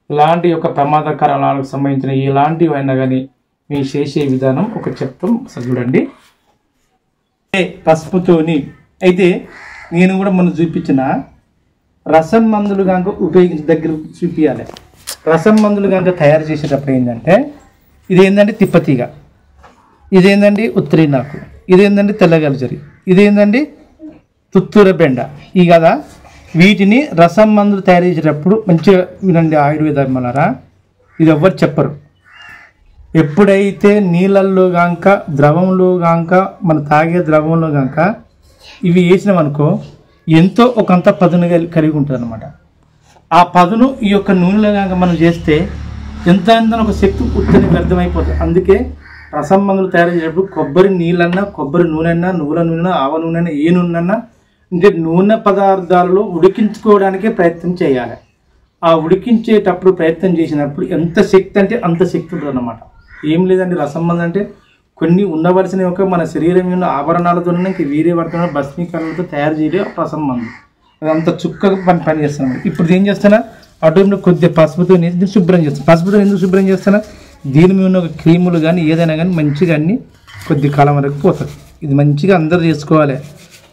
ఇలాంటి యొక్క ప్రమాదకరాలకు సంబంధించిన ఎలాంటివి అయినా కానీ మేము చేసే విధానం ఒక చెప్తాం చూడండి. పసుపుతోని అయితే నేను కూడా మనం చూపించిన రసం మందులు కనుక ఉపయోగించి దగ్గర చూపించాలి. రసం మందులు కనుక తయారు చేసేటప్పుడు ఏంటంటే ఇదేంటంటే తిప్పతీగ, ఇదేంటండి ఉత్తరీనాకు, ఇదేంటండి తెల్లగలజరి, ఇదేంటండి తుత్తూర బెండ. ఈ కదా వీటిని రసం మందులు తయారు చేసేటప్పుడు మంచిగా వినండి ఆయుర్వేద మనరా, ఇది ఎవ్వరు చెప్పరు. ఎప్పుడైతే నీళ్ళల్లో గాక ద్రవంలో గాక మన తాగే ద్రవంలో గాక ఇవి వేసినామనుకో ఎంతో ఒకంత పదును కలిగి ఉంటుంది అనమాట. ఆ పదును ఈ యొక్క నూనెలో కనుక మనం చేస్తే ఎంత ఒక శక్తి ఉత్తని వ్యర్థమైపోతుంది. అందుకే రసం మందులు తయారు చేసేటప్పుడు కొబ్బరి నీళ్ళన్నా, కొబ్బరి నూనె అన్నా, నువ్వుల నూనె, ఆవ నూనె, ఏ నూనె అన్నా అంటే నూనె పదార్థాలలో ఉడికించుకోవడానికే ప్రయత్నం చేయాలి. ఆ ఉడికించేటప్పుడు ప్రయత్నం చేసినప్పుడు ఎంత శక్తి అంటే అంత శక్తి ఉంటుంది అన్నమాట. ఏం లేదండి, రసం మందు అంటే కొన్ని ఉండవలసిన యొక్క మన శరీరం ఉన్న ఆభరణాలతో ఇంక వీరే పడుతున్న భస్మీకరణలతో తయారు చేయలే రసం మందు. అదంత చుక్కగా పని చేస్తాను. ఇప్పుడు ఏం చేస్తానా అటులో కొద్దిగా పసుపుతో శుభ్రం చేస్తాను. పసుపుతో ఎందుకు శుభ్రం చేస్తానా, దీని మీద ఉన్న క్రీములు కానీ ఏదైనా కానీ మంచిగా అన్ని కొద్ది కాలం వరకు పోతుంది. ఇది మంచిగా అందరూ చేసుకోవాలి.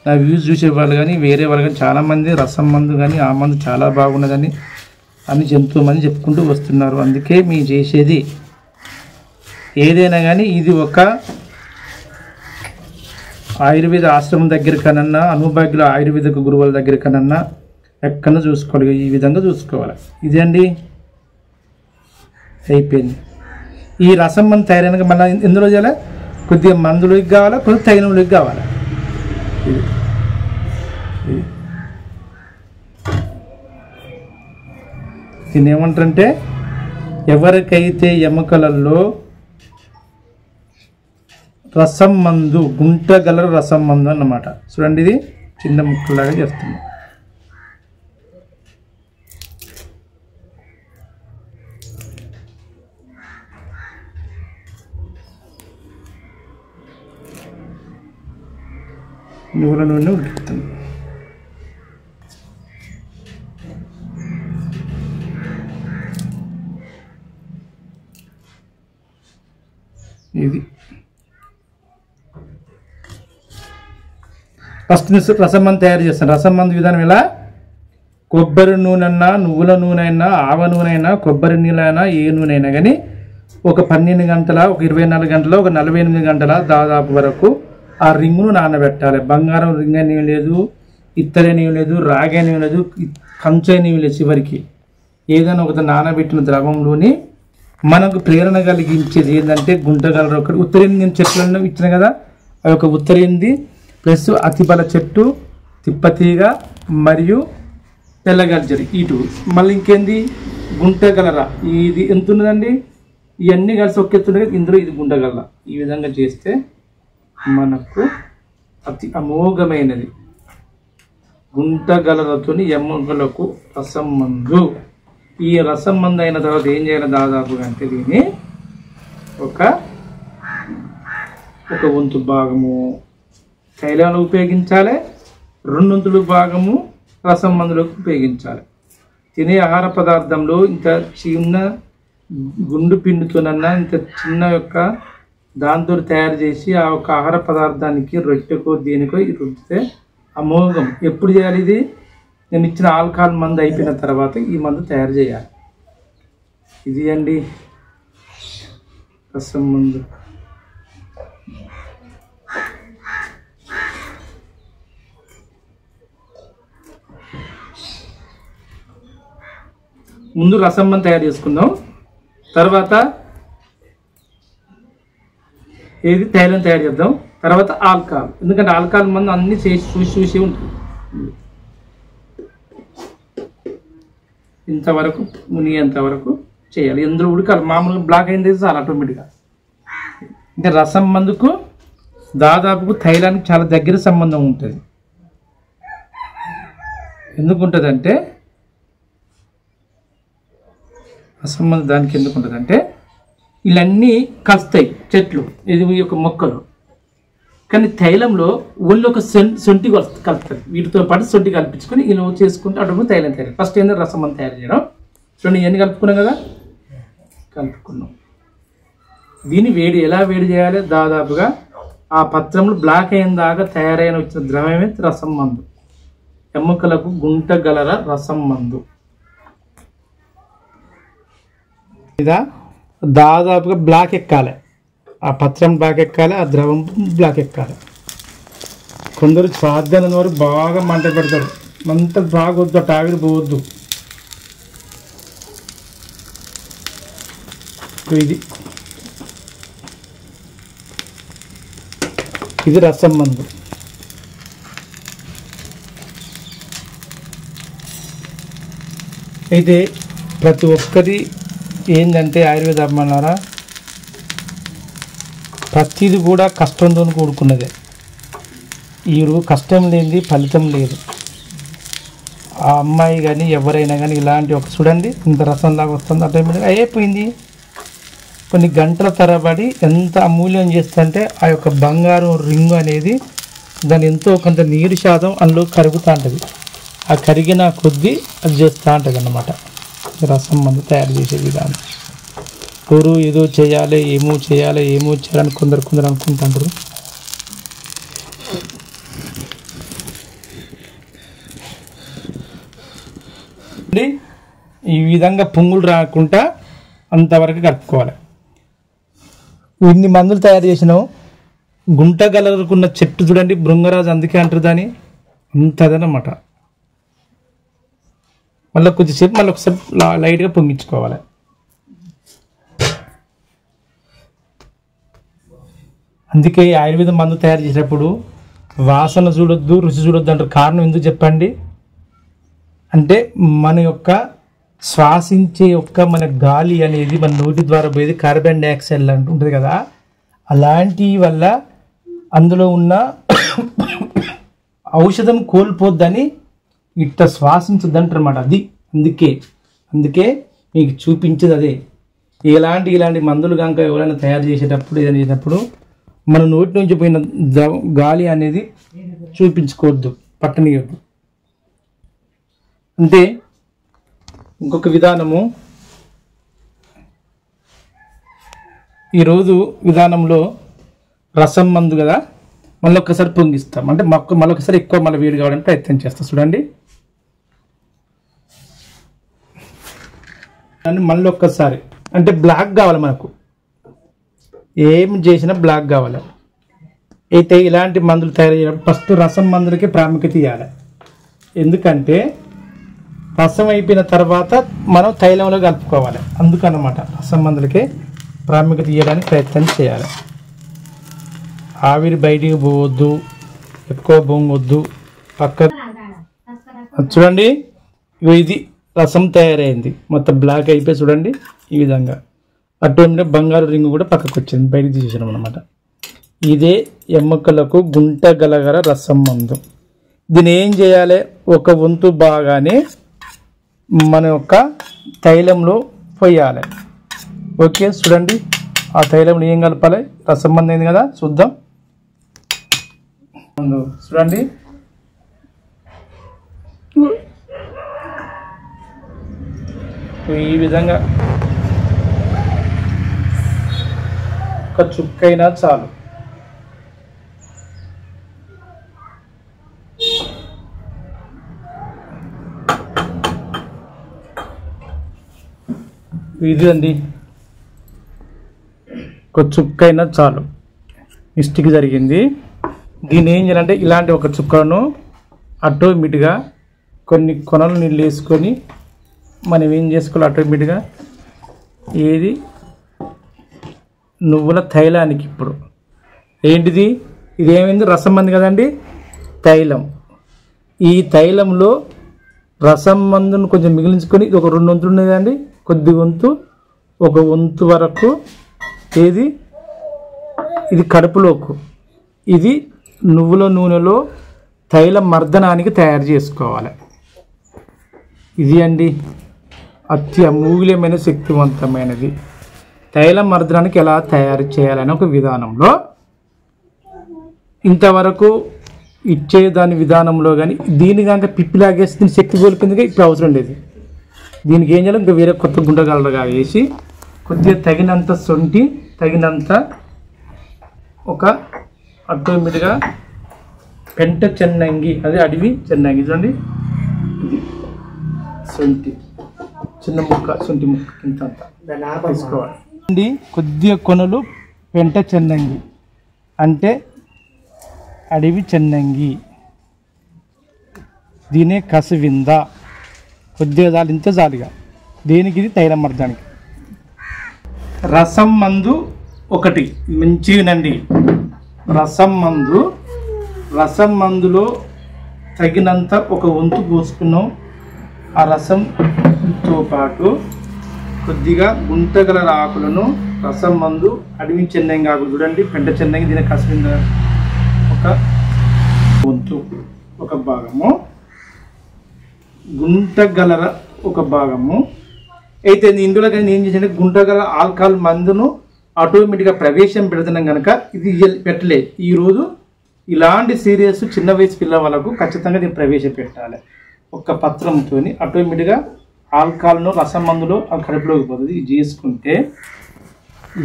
నా వ్యూస్ చూసేవాళ్ళు కానీ వేరే వాళ్ళు కానీ చాలామంది రసం మందు కానీ ఆ మందు చాలా బాగున్నదని అని ఎంతోమంది చెప్పుకుంటూ వస్తున్నారు. అందుకే మీ చేసేది ఏదైనా కానీ ఇది ఒక ఆయుర్వేద ఆశ్రమం దగ్గర కనన్నా, అనుభాగ్యుల ఆయుర్వేద గురువుల దగ్గర కనన్నా ఎక్కడన్నా చూసుకోవాలి. ఈ విధంగా చూసుకోవాలి. ఇదే అండి అయిపోయింది. ఈ రసం మందు తయారైనాక మళ్ళీ ఎందులో చేయాలి, కొద్దిగా మందులకి కావాలా, కొద్దిగా తగినకి కావాలా. దీన్ని ఏమంటారంటే ఎవరికైతే ఎముకలలో రసం మందు గుంటగల రసం మందు అన్నమాట. చూడండి, ఇది చిన్న ముక్కలాగా చేస్తుంది. నువ్వుల నూనె ఉడికిస్తుంది. ఇది ఫస్ట్ రసం మందు తయారు చేస్తాను. రసం మందు విధానం ఇలా కొబ్బరి నూనె అయినా, నువ్వుల నూనె అయినా, ఆవ నూనె అయినా, కొబ్బరి నీళ్ళ అయినా, ఏ నూనె అయినా కానీ ఒక 12 గంటల, ఒక 24 గంటల, ఒక 48 గంటల దాదాపు వరకు ఆ రింగును నానబెట్టాలి. బంగారం రింగ్ అనేవి లేదు, ఇత్తడి అనేవి లేదు, రాగి అనేవి లేదు, కంచు అనేవి లేదు. చివరికి ఏదైనా ఒక నానబెట్టిన ద్రవంలోని మనకు ప్రేరణ కలిగించేది ఏంటంటే గుంటగలరు ఒకటి ఉత్తరేంది. నేను చెట్లను ఇచ్చిన కదా, ఆ యొక్క ఉత్తరేంది ప్లస్ అతిబల చెట్టు, తిప్పతీగ మరియు తెల్లగల్జరి ఇటు మళ్ళీ ఇంకేంది గుంటగలరా. ఇది ఎంత ఉన్నదండి, ఇవన్నీ కలిసి ఒకెత్తుండే ఇందులో ఇది గుంటగలరా. ఈ విధంగా చేస్తే మనకు అతి అమోఘమైనది గుంటగలరతో ఎముకలకు రసం మందు. ఈ రసం మందు అయిన తర్వాత ఏం చేయాలి, దాదాపుగా అంటే దీన్ని ఒక వంతు భాగము తైలంలో ఉపయోగించాలి, 2 వంతుల భాగము రసం మందులకు ఉపయోగించాలి. తినే ఆహార పదార్థంలో ఇంత చిన్న గుండు పిండితోనన్నా ఇంత చిన్న యొక్క దాంతో తయారు చేసి ఆ ఒక ఆహార పదార్థానికి రొట్టెకో దేనికో రుద్దితే అమోఘం. ఎప్పుడు చేయాలి ఇది, నేను ఇచ్చిన ఆల్కహాల్ మందు అయిపోయిన తర్వాత ఈ మందు తయారు చేయాలి. ఇది అండి రసం మందు. ముందు రసం మందు తయారు చేసుకుందాం, తర్వాత ఏది తైలం తయారు చేద్దాం, తర్వాత ఆల్కహాల్. ఎందుకంటే ఆల్కహాల్ మందు అన్నీ చూసి ఉంటుంది. ఇంతవరకు మునిగేంతవరకు చేయాలి. ఎందులో ఉడకాలి, మామూలుగా బ్లాక్ అయింది చాలా ఆటోమేటిక్గా. ఇంకా రసం మందుకు దాదాపు తైలానికి చాలా దగ్గర సంబంధం ఉంటుంది. ఎందుకు ఉంటుందంటే రసం మందు దానికి ఎందుకు ఉంటుందంటే ఇవన్నీ కలుస్తాయి చెట్లు, ఇది ఒక మొక్కలు. కానీ తైలంలో ఒళ్ళు ఒక సొంటి కలుపుతుంది. వీటితో పాటు సొంటి కల్పించుకొని ఇలా చేసుకుంటే అటు తైలం తయారు. ఫస్ట్ ఏంటంటే రసం మందు తయారు చేయడం. చూడండి ఇవన్నీ కలుపుకున్నాం కదా, కలుపుకున్నాం. దీన్ని ఎలా వేడి చేయాలి, దాదాపుగా ఆ పత్రంలో బ్లాక్ అయిన దాకా తయారైన వచ్చిన ద్రవమే రసం మందు. ఎముకలకు గుంట గలర రసం మందు. ఇదా దాదాపుగా బ్లాక్ ఎక్కాలి, ఆ పత్రం బ్లాక్ ఎక్కాలి, ఆ ద్రవం బ్లాక్ ఎక్కాలి. కొందరు సాధ్యమైన వారు బాగా మంట పెడతారు, మంట బాగా వద్దు, ఆవిరి పోవద్దు. ఇది రసం మందు. అయితే ప్రతి ఒక్కరి ఏంటంటే ఆయుర్వేద అమ్మన్నారా, ప్రతిది కూడా కష్టంతో కూడుకున్నదే. ఈ కష్టం లేనిది ఫలితం లేదు. ఆ అమ్మాయి కానీ ఎవరైనా కానీ ఇలాంటి ఒక చూడండి ఇంత రసంలాగా వస్తుంది, ఆటోమేటిక్గా అయిపోయింది. కొన్ని గంటల తరబడి ఎంత అమూల్యం చేస్తుంటే ఆ యొక్క బంగారం రింగు అనేది దాని ఎంతో కొంత నీరు శాతం అందులో కరుగుతూ ఉంటుంది. ఆ కరిగిన కొద్దీ అది చేస్తూ ఉంటుంది అన్నమాట. రసం మందు తయారు చేసే విధానం. ఎవరు ఏదో చేయాలి, ఏమో చేయాలని కొందరు అనుకుంటుంటారు. ఈ విధంగా పొంగులు రాకుండా అంతవరకు కలుపుకోవాలి. ఇన్ని మందులు తయారు చేసినాం. గుంట గలరుకున్న చెట్టు చూడండి, భృంగరాజు అందుకే అంటారు దాన్ని, అంతదనమాట. మళ్ళీ ఒకసారి లైట్గా పొంగించుకోవాలి. అందుకే ఆయుర్వేద మందు తయారు చేసేటప్పుడు వాసన చూడొద్దు, రుచి చూడొద్దు అంటారు. కారణం ఎందుకు చెప్పండి అంటే మన యొక్క శ్వాసించే మన గాలి అనేది మన నోటి ద్వారా పోయేది కార్బన్ డైఆక్సైడ్ లాంటి ఉంటుంది కదా, అలాంటి వల్ల అందులో ఉన్న ఔషధం కోల్పోద్దని ఇట్ట శ్వాసించద్దంటారు అన్నమాట. అది అందుకే మీకు చూపించేది అదే. ఇలాంటి మందులు కనుక ఎవరైనా తయారు చేసేటప్పుడు ఏదైనా చేసేటప్పుడు మన నోటి నుంచి పోయిన గాలి అనేది చూపించుకోవద్దు, పట్టనీయద్దు. అంటే ఇంకొక విధానము, ఈరోజు విధానంలో రసం మందు కదా, మళ్ళీ ఒక్కసారి పొంగిస్తాం. అంటే మళ్ళొకసారి ఎక్కువ మళ్ళీ వేడి కావడానికి ప్రయత్నం చేస్తాం. చూడండి మళ్ళీ ఒక్కసారి, అంటే బ్లాక్ కావాలి మనకు, ఏం చేసినా బ్లాక్ కావాలి. అయితే ఇలాంటి మందులు తయారు చేయడం ఫస్ట్ రసం మందులకి ప్రాముఖ్యత ఇవ్వాలి. ఎందుకంటే రసం అయిపోయిన తర్వాత మనం తైలంలో కలుపుకోవాలి. అందుకన్నమాట రసం మందులకి ప్రాముఖ్యత ఇవ్వడానికి ప్రయత్నం చేయాలి. ఆవిరి బయటికి పోవద్దు, ఎక్కువ బొంగొద్దు, పక్క చూడండి. ఇది రసం తయారైంది, మొత్తం బ్లాక్ అయిపోయి చూడండి ఈ విధంగా. ఆటోమేటిక్ బంగారు రింగు కూడా పక్కకు వచ్చింది, బయటకు తీసేసినాం అనమాట. ఇదే ఎముకలకు గుంట గలగల రసం మందు. దీన్ని ఏం చేయాలి, ఒక వంతు బాగానే మన యొక్క తైలంలో పోయాలి. ఓకే చూడండి, ఆ తైలంలో ఏం కలపాలి, రసం మందు అయింది కదా, చూద్దాం. చూడండి ఈ విధంగా ఒక చుక్కైనా చాలు. ఇది అండి, ఒక చుక్క అయినా చాలు, మిస్టేక్ జరిగింది. దీన్ని ఏం చేయాలంటే ఇలాంటి ఒక చుక్కను ఆటోమేటిక్గా కొన్ని కొనలు నీళ్ళు వేసుకొని మనం ఏం చేసుకోవాలి, ఆటోమేటిక్గా ఏది నువ్వుల తైలానికి ఇప్పుడు ఏంటిది, ఇది ఏమైంది, రసం మంది కదండి, తైలం. ఈ తైలంలో రసం మందును కొంచెం మిగిలించుకొని ఇది ఒక 2 వంతులు ఉన్నది అండి, కొద్ది వంతు, ఒక వంతు వరకు ఏది ఇది కడుపులోకు, ఇది నువ్వుల నూనెలో తైల మర్దనానికి తయారు చేసుకోవాలి. ఇది అండి అతి అమూల్యమైన శక్తివంతమైనది. తైల మర్దనానికి ఎలా తయారు చేయాలని ఒక విధానంలో ఇంతవరకు ఇచ్చే దాని విధానంలో కానీ దీని కనుక పిప్పిలాగేసి దీని శక్తి కోల్పోయిందిగా ఇప్పుడు అవసరం లేదు. దీనికి ఏం చేయాలి, ఇంకా వేరే కొత్త గుండగలగా వేసి కొద్దిగా తగినంత సొంటి, తగినంత ఒక ఆటోమేటిక్గా పెంట చెన్నంగి, అదే అడవి చెన్నంగి చూడండి, ఇది సొంటి చిన్న ముక్క, సొంటి ముక్క ఇంత తీసుకోవాలి అండి. కొద్దిగా కొనలు పెంట చెన్నంగి అంటే అడవి చెన్నంగి, దీనే కసవింద, కొద్దిగా చాలు, ఇంత చాలుగా. దేనికి ఇది తైలం మర్దానికి. రసం మందు ఒకటి మంచిగానండి, రసం మందులో తగినంత ఒక వంతు పోసుకున్నాం. ఆ రసంతో పాటు కొద్దిగా గుంటగల ఆకులను, రసం మందు, అడవి చెన్నంగి ఆకులు చూడండి, పెంట చెన్నంగి, దీని కసవింద ఒక వంతు, ఒక భాగము, గుంటగలర ఒక భాగము. అయితే ఇందులో కానీ ఏం చేసింటే గుంటగల ఆల్కహాల్ మందును ఆటోమేటిక్గా ప్రవేశం పెడుతున్నాం కనుక ఇది పెట్టలే. ఈరోజు ఇలాంటి సీరియస్ చిన్న వయసు పిల్లవాళ్ళకు ఖచ్చితంగా దీన్ని ప్రవేశపెట్టాలి. ఒక పత్రంతో ఆటోమేటిక్గా ఆల్కహాల్ను రసం మందులో ఆ కడుపులోకి పోతుంది. ఇది చేసుకుంటే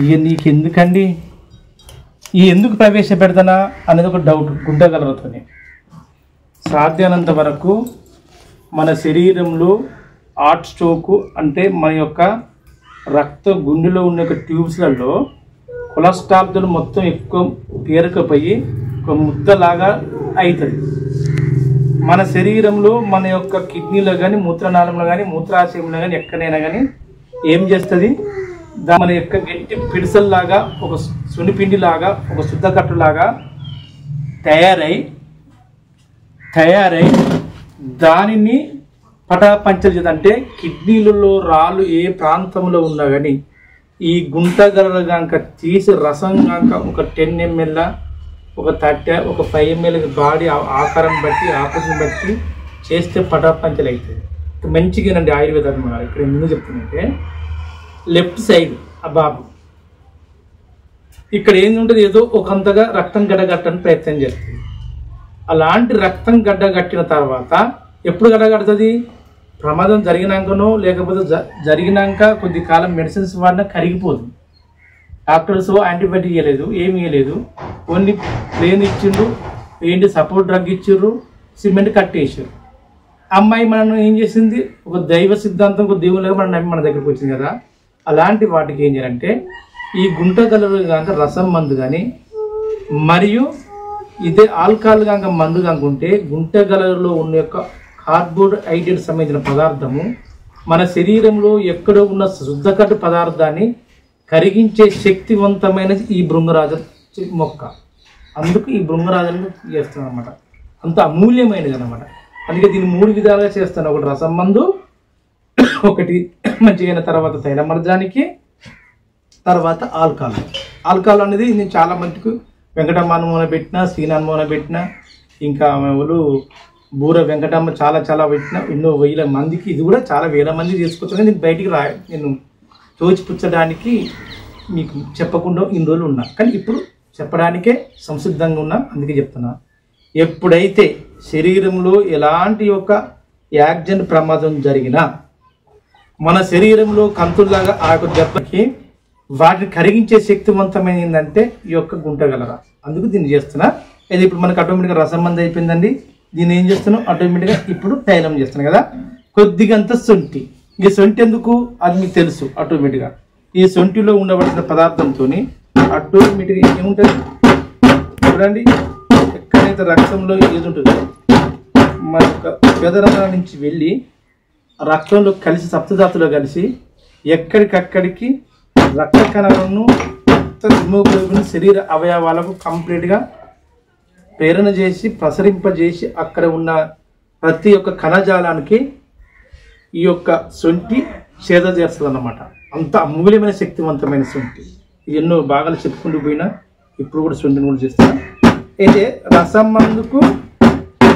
ఇక నీకు ఎందుకండి, ఈ ఎందుకు ప్రవేశపెడతానా అనేది ఒక డౌట్ గుంటగలరతోనే. సాధ్యమైనంత వరకు మన శరీరంలో హార్ట్ స్ట్రోక్ అంటే మన యొక్క రక్త గుండెలో ఉన్న ట్యూబ్స్లలో కొలెస్ట్రాల్తో మొత్తం ఎక్కువ పేరుకపోయి ఒక ముద్దలాగా అవుతుంది. మన శరీరంలో మన యొక్క కిడ్నీలో కానీ, మూత్రనాళంలో కానీ, మూత్రాశయంలో కానీ, ఎక్కడైనా కానీ ఏం చేస్తుంది, మన యొక్క గట్టి పిడిసల్లాగా, ఒక సునిపిండిలాగా, ఒక శుద్ధకట్టులాగా తయారై దానిని పటాపంచలు చేత, అంటే కిడ్నీలలో రాళ్ళు ఏ ప్రాంతంలో ఉన్నా కానీ ఈ గుంటగలలు కనుక తీసి రసం కనుక ఒక 10 ml, ఒక 30, ఒక 5 ml బాడీ ఆకారం బట్టి, ఆకృతిని బట్టి చేస్తే పటాపంచలు అవుతుంది. మంచిగానండి ఆయుర్వేదం. ఇక్కడ ఎందుకు చెప్తుందంటే లెఫ్ట్ సైడ్ ఆ బాబు ఇక్కడ ఏంటంటుంది, ఏదో ఒకంతగా రక్తం గడ్డగట్టని ప్రయత్నం చేస్తుంది. అలాంటి రక్తం గడ్డగట్టిన తర్వాత ఎప్పుడు గడ్డగడుతుంది, ప్రమాదం జరిగినాకనో లేకపోతే జరిగినాక కొద్ది కాలం మెడిసిన్స్ వాడినా కరిగిపోతుంది. డాక్టర్స్ యాంటీబయాటిక్ ఇవ్వలేదు, ఏమి ఇవ్వలేదు, ఓన్లీ ప్లేన్ ఇచ్చిండ్రు, ఏంటి సపోర్ట్ డ్రగ్ ఇచ్చిర్రు, సిమెంట్ కట్టేసారు. అమ్మాయి మనం ఏం చేసింది, ఒక దైవ సిద్ధాంతం, ఒక దేవుళ్ళగా మనం నమ్మి మన దగ్గరకు వచ్చింది కదా. అలాంటి వాటికి ఏం చేయాలంటే ఈ గుంటగలలు కనుక రసం మందు కానీ, మరియు ఇదే ఆల్కహాల్ కనుక మందు కనుక ఉంటే గుంటగలలో ఉన్న యొక్క కార్బోహైడ్రేట్ సంబంధించిన పదార్థము మన శరీరంలో ఎక్కడో ఉన్న శుద్ధకట్టు పదార్థాన్ని కరిగించే శక్తివంతమైనది ఈ భృంగరాజ మొక్క. అందుకు ఈ భృంగరాజను చేస్తాను అనమాట, అంత అమూల్యమైనది అనమాట. అందుకే దీన్ని 3 విధాలుగా చేస్తాను. ఒకటి రసం మందు, ఒకటి మంచిగా తర్వాత తైలమర్జానికి, తర్వాత ఆల్కహాల్ అనేది నేను చాలా మందికి వెంకటమ్మ హనుమాన పెట్టిన, శ్రీనాథమోహన పెట్టిన, ఇంకా వాళ్ళు బూర వెంకటమ్మ చాలా పెట్టిన, ఎన్నో 1000 మందికి, ఇది కూడా చాలా 1000 మంది తీసుకొచ్చాను. నేను బయటికి నేను తోచిపుచ్చడానికి మీకు చెప్పకుండా ఇన్ని రోజులు ఉన్నా, కానీ ఇప్పుడు చెప్పడానికే సంసిద్ధంగా ఉన్నా. అందుకే చెప్తున్నా, ఎప్పుడైతే శరీరంలో ఎలాంటి ఒక యాక్సిడెంట్ ప్రమాదం జరిగినా మన శరీరంలో కంతుల్లాగా ఆ యొక్క దెబ్బకి వాటిని కరిగించే శక్తివంతమైన ఏంటంటే ఈ యొక్క గుంటగలరా. అందుకు దీన్ని చేస్తున్నా. ఇది ఇప్పుడు మనకు ఆటోమేటిక్గా రసం మంది అయిపోయిందండి. దీన్ని ఏం చేస్తున్నాం, ఆటోమేటిక్గా ఇప్పుడు తైలం చేస్తున్నాం కదా. కొద్దిగంత శొంఠి, ఈ సొంటి ఎందుకు అది మీకు తెలుసు ఆటోమేటిక్గా. ఈ సొంటిలో ఉండవలసిన పదార్థంతో ఆటోమేటిక్గా ఏముంటుంది చూడండి, ఎక్కడైతే రక్తంలో ఏది ఉంటుందో మన యొక్క పెదరంధ్రాల నుంచి వెళ్ళి రక్తంలో కలిసి సప్తధాతులో కలిసి ఎక్కడికక్కడికి రక్త కణాలను హిమోగ్లోబిన్ శరీర అవయవాలకు కంప్లీట్గా ప్రేరణ చేసి ప్రసరింపజేసి అక్కడ ఉన్న ప్రతి ఒక్క కణజాలానికి ఈ యొక్క సొంటి చేద చేస్తుంది అన్నమాట. అంత అమూల్యమైన శక్తివంతమైన సొంటి. ఎన్నో భాగాలు చెప్పుకుంటూ పోయినా ఇప్పుడు కూడా సొంటిని కూడా చేస్తాను. అయితే రసం మందుకు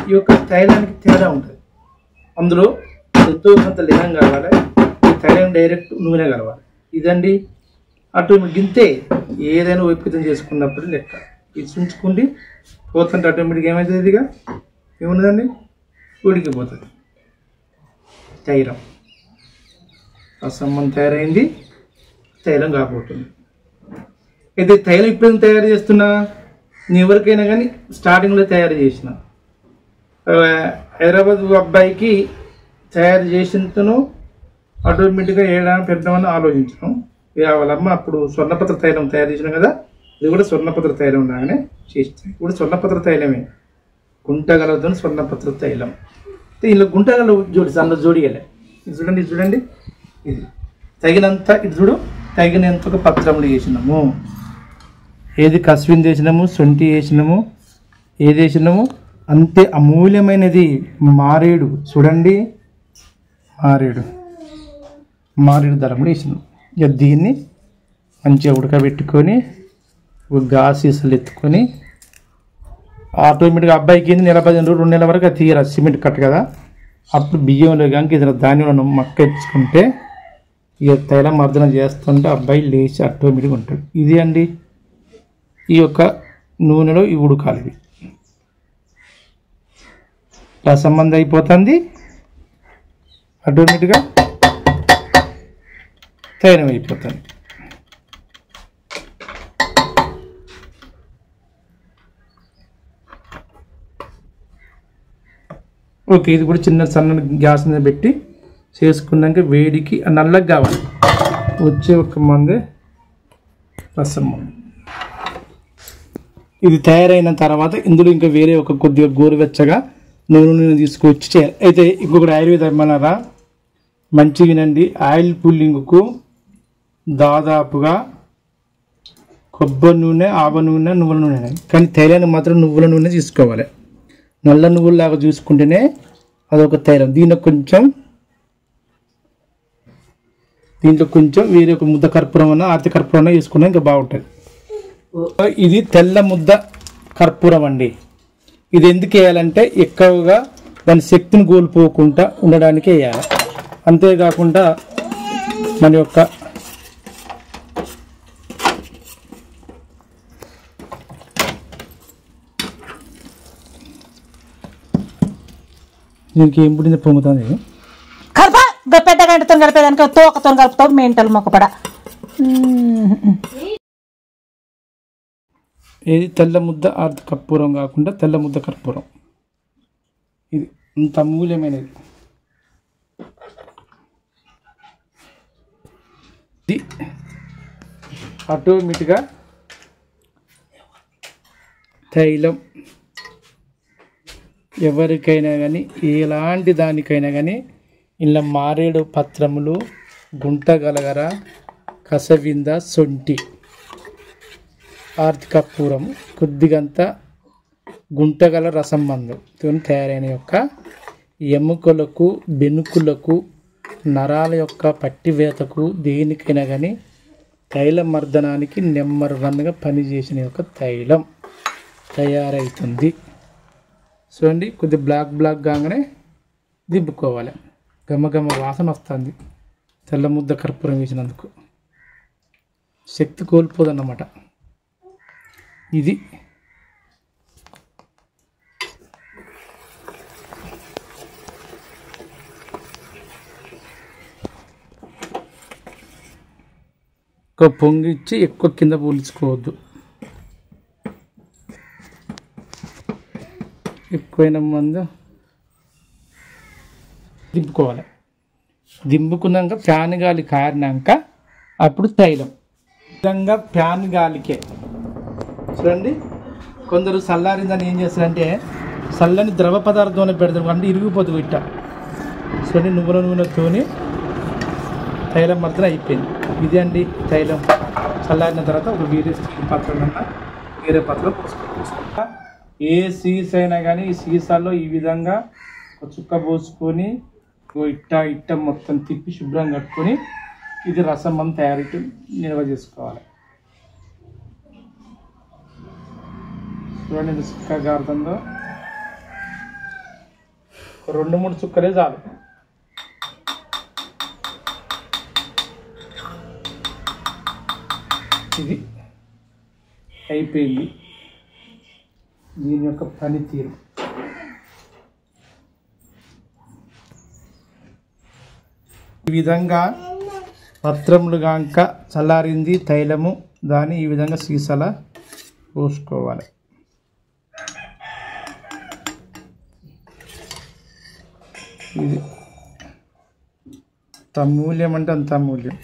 ఈ యొక్క తైలానికి తేడా ఉంటుంది. అందులో ఎంతో కొంత లినం కలవాలి, ఈ తైలం డైరెక్ట్ నూనె కలవాలి. ఇదండి ఆటోమేటిక్ ఇంతే. ఏదైనా ఓపికతం చేసుకున్నప్పుడు లెక్క ఇది ఉంచుకుండి పోతుంటే ఆటోమేటిక్ ఏమవుతుంది, ఇదిగా ఏమున్నదండి ఉడికిపోతుంది. తైలం రసం తయారైంది, తైలం కాబోతుంది. అయితే తైలం ఇప్పుడు తయారు చేస్తున్నా నేను ఎవరికైనా కానీ స్టార్టింగ్లో తయారు చేసిన హైదరాబాద్ అబ్బాయికి తయారు చేసినతను ఆటోమేటిక్గా ఏడాది పెద్దామని ఆలోచించడం. వాళ్ళమ్మ అప్పుడు స్వర్ణపత్ర తైలం తయారు చేసినాం కదా, ఇది కూడా స్వర్ణపత్ర తైలం లాగానే చేస్తాయి. ఇప్పుడు స్వర్ణపత్ర తైలమే, గుంటగలతో స్వర్ణపత్ర తైలం. ఇలా గుంటగల జోడి అందులో జోడిగలే. ఇది చూడండి, ఇది చూడండి, ఇది తగినంత, ఇది చూడు తగినంత ఒక పత్రములు వేసినాము. ఏది కస్విన్ వేసినాము, సొంటి వేసినాము, ఏది వేసినాము అంతే అమూల్యమైనది మారేడు. చూడండి మారేడు దళములు వేసినాం. ఇక దీన్ని మంచిగా ఉడకబెట్టుకొని ఒక గాసీసలు ఎత్తుకొని ఆటోమేటిక్గా అబ్బాయికి ఏంది 15 రోజులు 2 నెలల వరకు అది తీయరా, సిమెంట్ కట్ట కదా. అప్పుడు బియ్యంలో కానీ ఏదైనా ధాన్యంలో మక్క ఎత్తుకుంటే ఇక తైలం మర్దన చేస్తుంటే అబ్బాయి లేచి ఆటోమేటిక్గా ఉంటాడు. ఇది అండి ఈ యొక్క నూనెలో ఇవి ఉడకాలి. ఇవి రసం మంది అయిపోతుంది, ఆటోమేటిక్గా తైలం అయిపోతుంది. ఓకే, ఇది కూడా చిన్న సన్న గ్యాస్ మీద పెట్టి చేసుకున్నాక వేడికి నల్లగా కావాలి వచ్చే ఒక మందే రసం మందు. ఇది తయారైన తర్వాత ఇందులో ఇంకా వేరే ఒక కొద్దిగా గోరువెచ్చగా నూనె తీసుకొచ్చి చేయాలి. అయితే ఇంకొకటి ఆయుర్వేద ఏమన్నారా, మంచిగా వినండి. ఆయిల్ పుల్లింగ్కు దాదాపుగా కొబ్బరి నూనె, ఆవ నూనె, నువ్వుల నూనె, కానీ తైలాన్ని మాత్రం నువ్వుల నూనె తీసుకోవాలి. నల్ల నువ్వుల్లాగా చూసుకుంటేనే అదొక తైలం. దీంట్లో కొంచెం వేరే ఒక ముద్ద కర్పూరం అన్న ఆర్తి కర్పూరం అన్న వేసుకున్నా ఇంకా బాగుంటుంది. ఇది తెల్ల ముద్ద కర్పూరం అండి. ఇది ఎందుకు వేయాలంటే ఎక్కువగా దాని శక్తిని కోల్పోకుండా ఉండడానికి వేయాలి. అంతేకాకుండా మన యొక్క దీనికి ఏం పుట్టింది పొంగుతుంది కలప పెద్ద గంటతో కలిపేదానికి తోకతో కలుపుతావు మెంటల్ మొక్కపడ. ఏది తెల్ల ముద్ద ఆర్తి కర్పూరం కాకుండా తెల్ల ముద్ద కర్పూరం. ఇది అంత అమూల్యమైనది. ఇది ఆటోమేటిక్గా తైలం ఎవరికైనా కానీ ఎలాంటి దానికైనా కానీ ఇలా మారేడు పత్రములు, గుంటగలగర, కసవింద, సొంటి, ఆర్తి కర్పూరం, కొద్దిగంత గుంటగల రసం మందుతో తయారైన యొక్క ఎముకలకు, బెనుకులకు, నరాల యొక్క పట్టివేతకు దేనికైనా కానీ తైలం మర్దనానికి నెంబర్ 1గా పనిచేసిన యొక్క తైలం తయారవుతుంది. చూడండి, కొద్ది బ్లాక్ కాగానే దిబ్బుకోవాలి. గమగమ వాసన వస్తుంది. తెల్ల ముద్ద కర్పూరం వేసినందుకు శక్తి కోల్పోదన్నమాట. ఇది ఒక పొంగిచ్చి ఎక్కువ కింద పూల్చుకోవద్దు. ఎక్కువైన మందు దింపుకోవాలి. దింపుకున్నాక ఫ్యాన్ గాలి కారినాక అప్పుడు తైలం. విధంగా ఫ్యాన్ గాలికే చూడండి. కొందరు చల్లారిందని ఏం చేస్తారంటే చల్లని ద్రవ పదార్థంలో పెడతారు, అంటే ఇరిగిపోతుంది ఇట్ట. చూడండి, నువ్వుల నూనెతోని తైలం మాత్రం అయిపోయింది. ఇదే అండి తైలం. చల్లారిన తర్వాత ఒక వేరే పాత్రలన్నా వేరే పాత్రలో పోసుకోవచ్చు. ఏ సీసా అయినా కానీ ఈ సీసాలో ఈ విధంగా ఒక చుక్క పోసుకొని ఇట్ట మొత్తం తిప్పి శుభ్రం కట్టుకొని ఇది రసం మనం తయారీ నిల్వ చేసుకోవాలి. చూడండి ఎంత చుక్కగా అర్థందో. 2-3 చుక్కలే చాలు. ఇది అయిపోయింది దీని యొక్క పనితీరు. ఈ విధంగా పత్రములు గాంక చల్లారింది తైలము, దాన్ని ఈ విధంగా సీసాల పోసుకోవాలి. ఇది అంత అమూల్యం అంటే అంత అమూల్యం.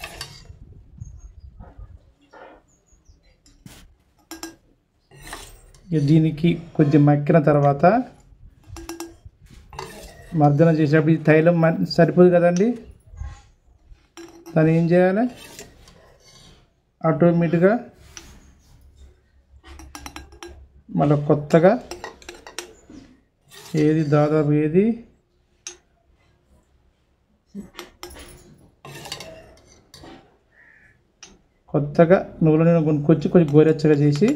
దీనికి కొద్ది మక్కిన తర్వాత మర్దన చేసేటప్పుడు ఈ తైలం సరిపోదు కదండి, దాన్ని ఏం చేయాలి, ఆటోమేటిక్గా మళ్ళీ కొత్తగా దాదాపు కొత్తగా నువ్వుల నూనె కొనుక్కొచ్చి కొంచెం గోరెచ్చగా చేసి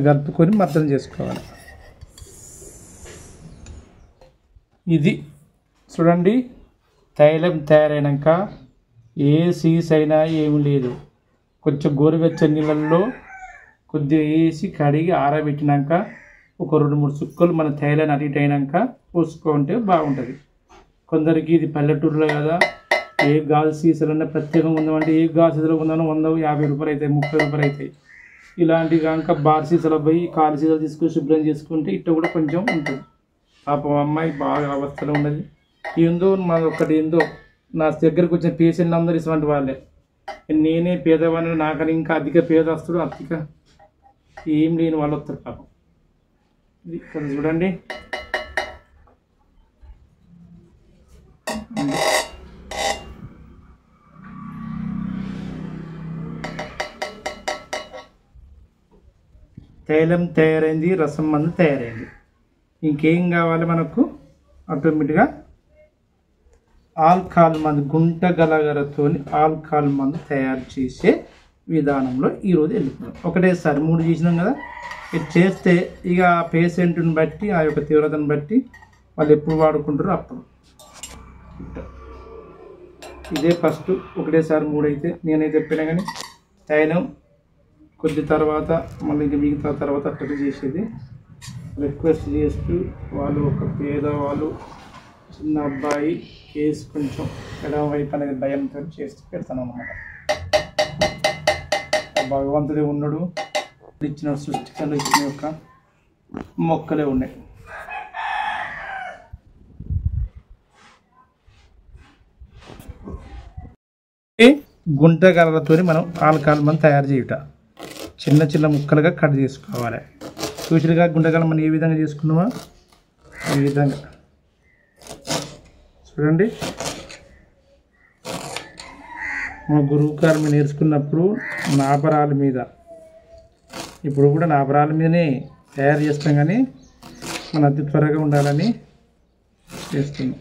కలుపుకొని మర్దన చేసుకోవాలి. ఇది చూడండి, తైలం తయారైనాక ఏ సీస్ అయినా ఏమి లేదు, కొంచెం గోరువెచ్చని నీళ్ళల్లో కొద్దిగా వేసి కడిగి ఆరబెట్టినాక ఒక 2-3 చుక్కలు మన తైలాన్ని అటు ఇటు అయినాక పోసుకుంటే బాగుంటుంది. కొందరికి ఇది పల్లెటూరులో కదా, ఏ గాజు సీసాలన్నా ప్రత్యేకంగా ఉందామంటే ఏ గాజు సీసాలో ఉందామో 150 రూపాయలు అవుతాయి, 30 రూపాయలు అవుతాయి. ఇలాంటివి కనుక బార్ సీసాలో పోయి కాలు సీసాలు తీసుకొని శుభ్రం చేసుకుంటే ఇట్ట కూడా కొంచెం ఉంటుంది. పాపం అమ్మాయి బాగా అవస్థలో ఉన్నది. ఏందో ఏందో నా దగ్గరకు వచ్చిన పేషెంట్ అందరూ ఇటువంటి వాళ్ళే. నేనే పేదవాడిని, నాకని ఇంకా అధిక పేద వస్తుడు, అధిక ఏం లేని వాళ్ళు వస్తారు పాపం. ఇది ఇక్కడ చూడండి, తైలం తయారైంది, రసం మందు తయారైంది. ఇంకేం కావాలి మనకు, ఆటోమేటిక్గా ఆల్కహాల్ మందు, గుంట గలగరతో ఆల్కహాల్ మందు తయారు చేసే విధానంలో ఈరోజు వెళ్ళిపోయాం. ఒకటేసారి 3 చేసినాం కదా, ఇది చేస్తే ఇక పేషెంట్ని బట్టి ఆ యొక్క తీవ్రతను బట్టి వాళ్ళు ఎప్పుడు వాడుకుంటారో అప్పుడు. ఇదే ఫస్ట్ ఒకటేసారి 3 అయితే నేనైతే చెప్పినా కానీ తైలం కొద్ది తర్వాత మళ్ళీ ఇంకా మిగతా తర్వాత అట్లా చేసేది. రిక్వెస్ట్ చేస్తూ వాళ్ళు ఒక పేదవాళ్ళు చిన్న అబ్బాయి కేసు కొంచెం ఎడమ వైపు అనేది భయంతో చేస్తూ పెడతాను అన్నమాట. భగవంతుడే ఉన్నాడు, ఇచ్చిన సృష్టికలు ఇచ్చిన యొక్క మొక్కలే ఉన్నాయి. గుంట గలలతో మనం ఆల్కహాల్ మనం తయారు చేయుట, చిన్న చిన్న ముక్కలుగా కట్ చేసుకోవాలి. చూసిగా గుంటగల మనం ఏ విధంగా చేసుకున్నామో ఈ విధంగా చూడండి. మా గురువు గారు మేము నేర్చుకున్నప్పుడు నాపరాల మీద, ఇప్పుడు కూడా నాపరాల మీదనే తయారు చేస్తాం, కానీ మన అతి త్వరగా ఉండాలని చేస్తున్నాం.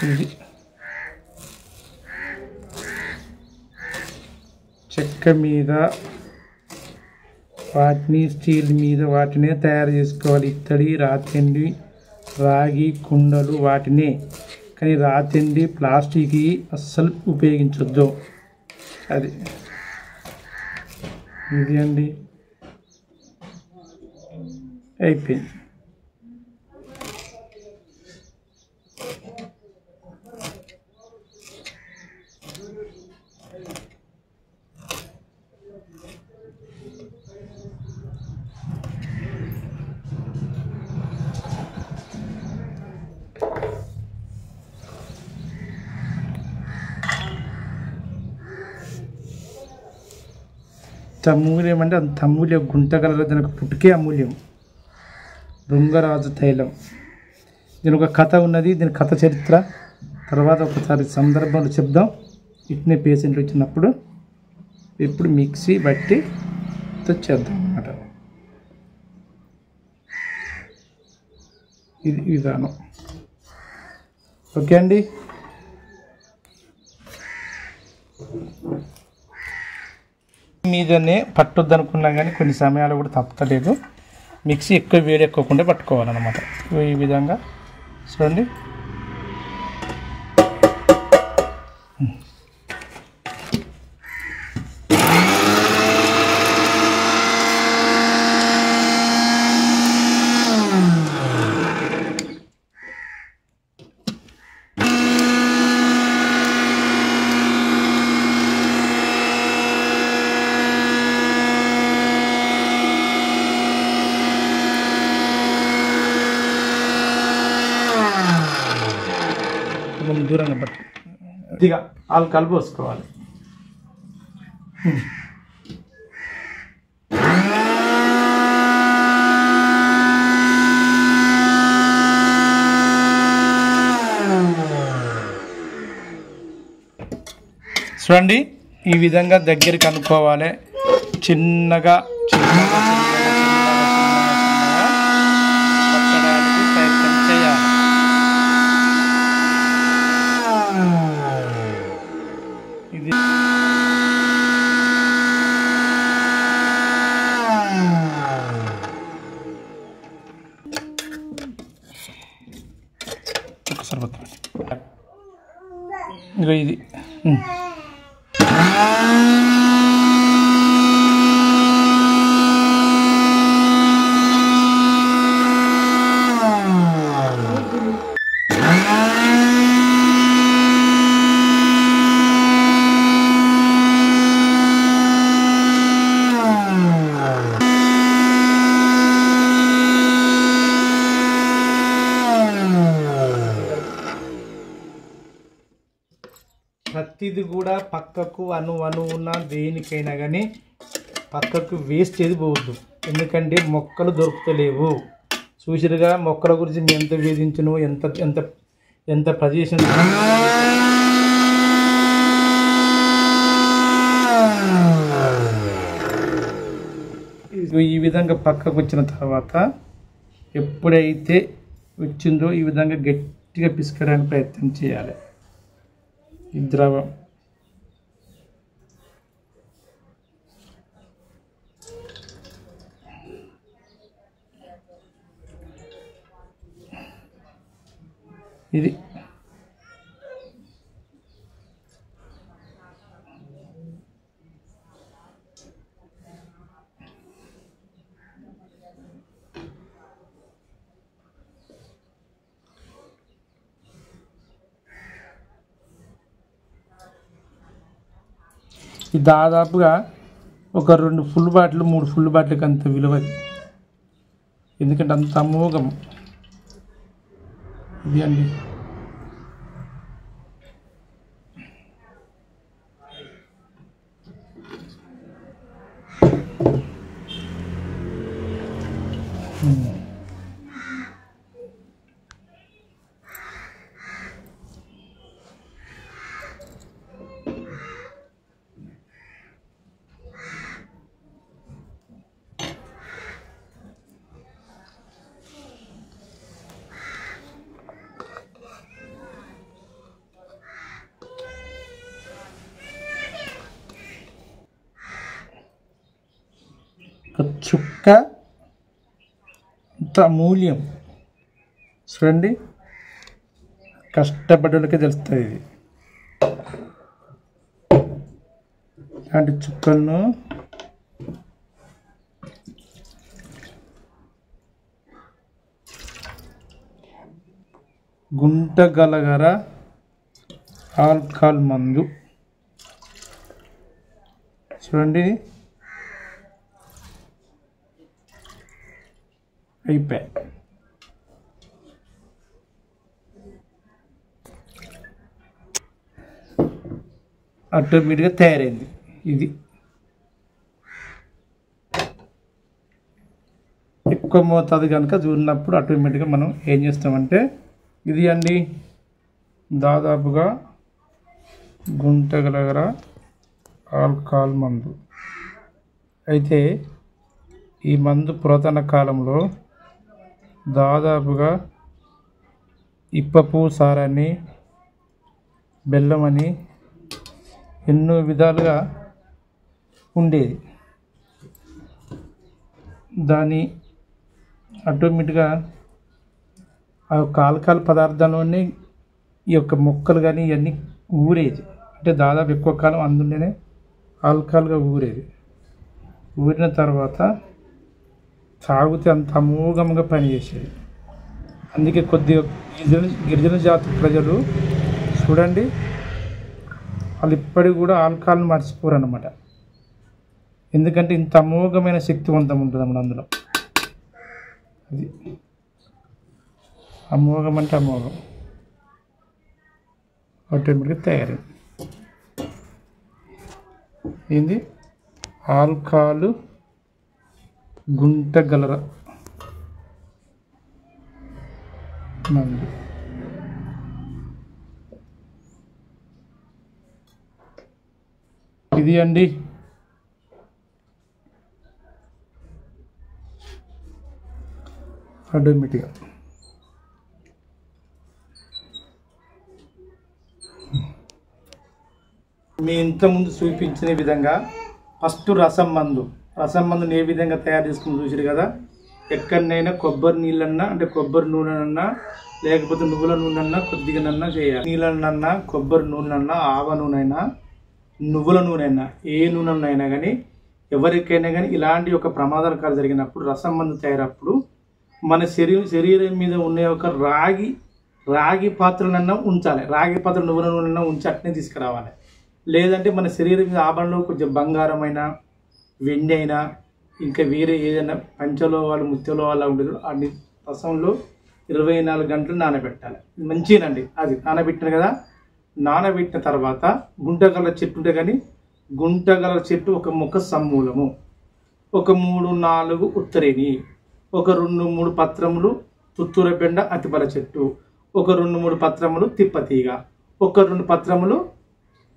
ఇది చెక్క మీద వాటిని, స్టీల్ మీద వాటినే తయారు చేసుకోవాలి. ఇత్తడి, రాతిండి, రాగి కుండలు వాటినే, కానీ రాతిండి ప్లాస్టిక్ అస్సలు ఉపయోగించొద్దు. అది ఇది అండి, అయిపోయింది. అమూల్యం అంటే అంత అమూల్యం, గుంటగల దానికి పుట్టుకే అమూల్యం. భృంగరాజు తైలం. దీని ఒక కథ ఉన్నది, దీని కథ చరిత్ర తర్వాత ఒకసారి సందర్భంలో చెప్దాం. ఇట్నే పేషెంట్ వచ్చినప్పుడు ఇప్పుడు మిక్సీ బట్టి చేద్దాం అన్నమాట. ఇది విధానం. ఓకే అండి. మీదనే పట్టొద్దు అనుకున్నా కానీ కొన్ని సమయాలు కూడా తప్పలేదు. మిక్సీ ఎక్కువ వేడి ఎక్కువకుండా పట్టుకోవాలన్నమాట. ఈ విధంగా చూడండి. దూరంగా పట్టు, కొద్దిగా ఆల్కహాల్ పోసుకోవాలి. చూడండి ఈ విధంగా దగ్గరికి అనుకోవాలి. చిన్నగా చిన్నగా పట్టడానికి ప్రయత్నం చేయాలి. ఇది ఒకసారి ఇక ఇది ప్రతిది కూడా పక్కకు అణువున దేనికైనా కానీ పక్కకు వేస్ట్ ఏది పోవద్దు. ఎందుకంటే మొక్కలు దొరుకుతలేవు. చూసిరుగా మొక్కల గురించి మేము ఎంత వేధించను, ఎంత ఎంత ఎంత ప్రదేశం. ఈ విధంగా పక్కకు వచ్చిన తర్వాత ఎప్పుడైతే వచ్చిందో ఈ విధంగా గట్టిగా పిసుకడానికి ప్రయత్నం చేయాలి. ఈ ద్రవం ఇది దాదాపుగా ఒక 2 ఫుల్ బాటిల్ 3 ఫుల్ బాటిల్కి అంత విలువది. ఎందుకంటే అంత అమోఘం ఇది అండి. ఒక చుక్క అంత అమూల్యం. చూడండి కష్టపడ్డలకే తెలుస్తుంది ఇది. ఇలాంటి చుక్కలను గుంటగలగర ఆల్కహాల్ మందు. చూడండి అయిపోయి ఆటోమేటిక్గా తయారైంది. ఇది ఒక మోతాదు కనుక చూడినప్పుడు ఆటోమేటిక్గా మనం ఏం చేస్తామంటే ఇది అండి దాదాపుగా గుంటగలగర ఆల్కహాల్ మందు. అయితే ఈ మందు పురాతన కాలంలో దాదాపుగా ఇప్పపు సారని బెల్లం అని ఎన్నో విధాలుగా ఉండేది. దాని ఆటోమేటిక్గా ఆ యొక్క ఆల్కహాల్ పదార్థంలోనే ఈ యొక్క మొక్కలు కానీ ఇవన్నీ ఊరేది. అంటే దాదాపు ఎక్కువ కాలం అందులోనే ఆల్కహాల్గా ఊరేది. ఊరిన తర్వాత తాగితే అంత అమోఘంగా పనిచేసేది. అందుకే కొద్దిగా గిరిజన జాతి ప్రజలు చూడండి, వాళ్ళు ఇప్పటికి కూడా ఆల్కహాల్ని మర్చిపోరు అన్నమాట. ఎందుకంటే ఇంత అమోఘమైన శక్తివంతం ఉంటుంది అన్నమాట అందులో. అది అమోఘం అంటే అమోఘం ఆటోమేటిక్గా తయారైంది. ఏంది ఆల్కహాల్ గుంటగలర మందు. ఇది అండి ఆటోమేటిక్గా మీ ఇంతకుముందు చూపించిన విధంగా ఫస్ట్ రసం మందుని ఏ విధంగా తయారు చేసుకుని చూసారు కదా. ఎక్కడనైనా కొబ్బరి నీళ్ళన్నా అంటే కొబ్బరి నూనెనన్నా లేకపోతే నువ్వుల నూనెన్నా కొద్దిగానన్నా చేయాలి. నీళ్ళన్నా కొబ్బరి నూనెన్నా ఆవ నూనెనా నువ్వుల నూనెనా ఏ నూనెనైనా కానీ ఎవరికైనా కానీ ఇలాంటి ఒక ప్రమాదకరం జరిగినప్పుడు రసం మందు తయారప్పుడు మన శరీరం మీద ఉండే ఒక రాగి పాత్రలన్నా ఉంచాలి. రాగి పాత్ర నువ్వుల నూనెన్నా ఉంచి అట్నే తీసుకురావాలి. లేదంటే మన శరీరం మీద ఆభరణలో కొంచెం బంగారం అయినా వెండి అయినా ఇంకా వేరే ఏదైనా పంచలోహాలు ముత్యలోహాలు ఉండదు అన్ని రసంలో 24 గంటలు నానబెట్టాలి. మంచిగానండి. అది నానబెట్టిన కదా, నానబెట్టిన తర్వాత గుంటగల చెట్టు ఉంటే కానీ గుంటగల చెట్టు ఒక మొక్క సమూలము, ఒక 3-4 ఉత్తరేణి, ఒక 2-3 పత్రములు తుత్తూర బెండ అతిబల చెట్టు, ఒక 2-3 పత్రములు తిప్పతీగ, ఒక 2 పత్రములు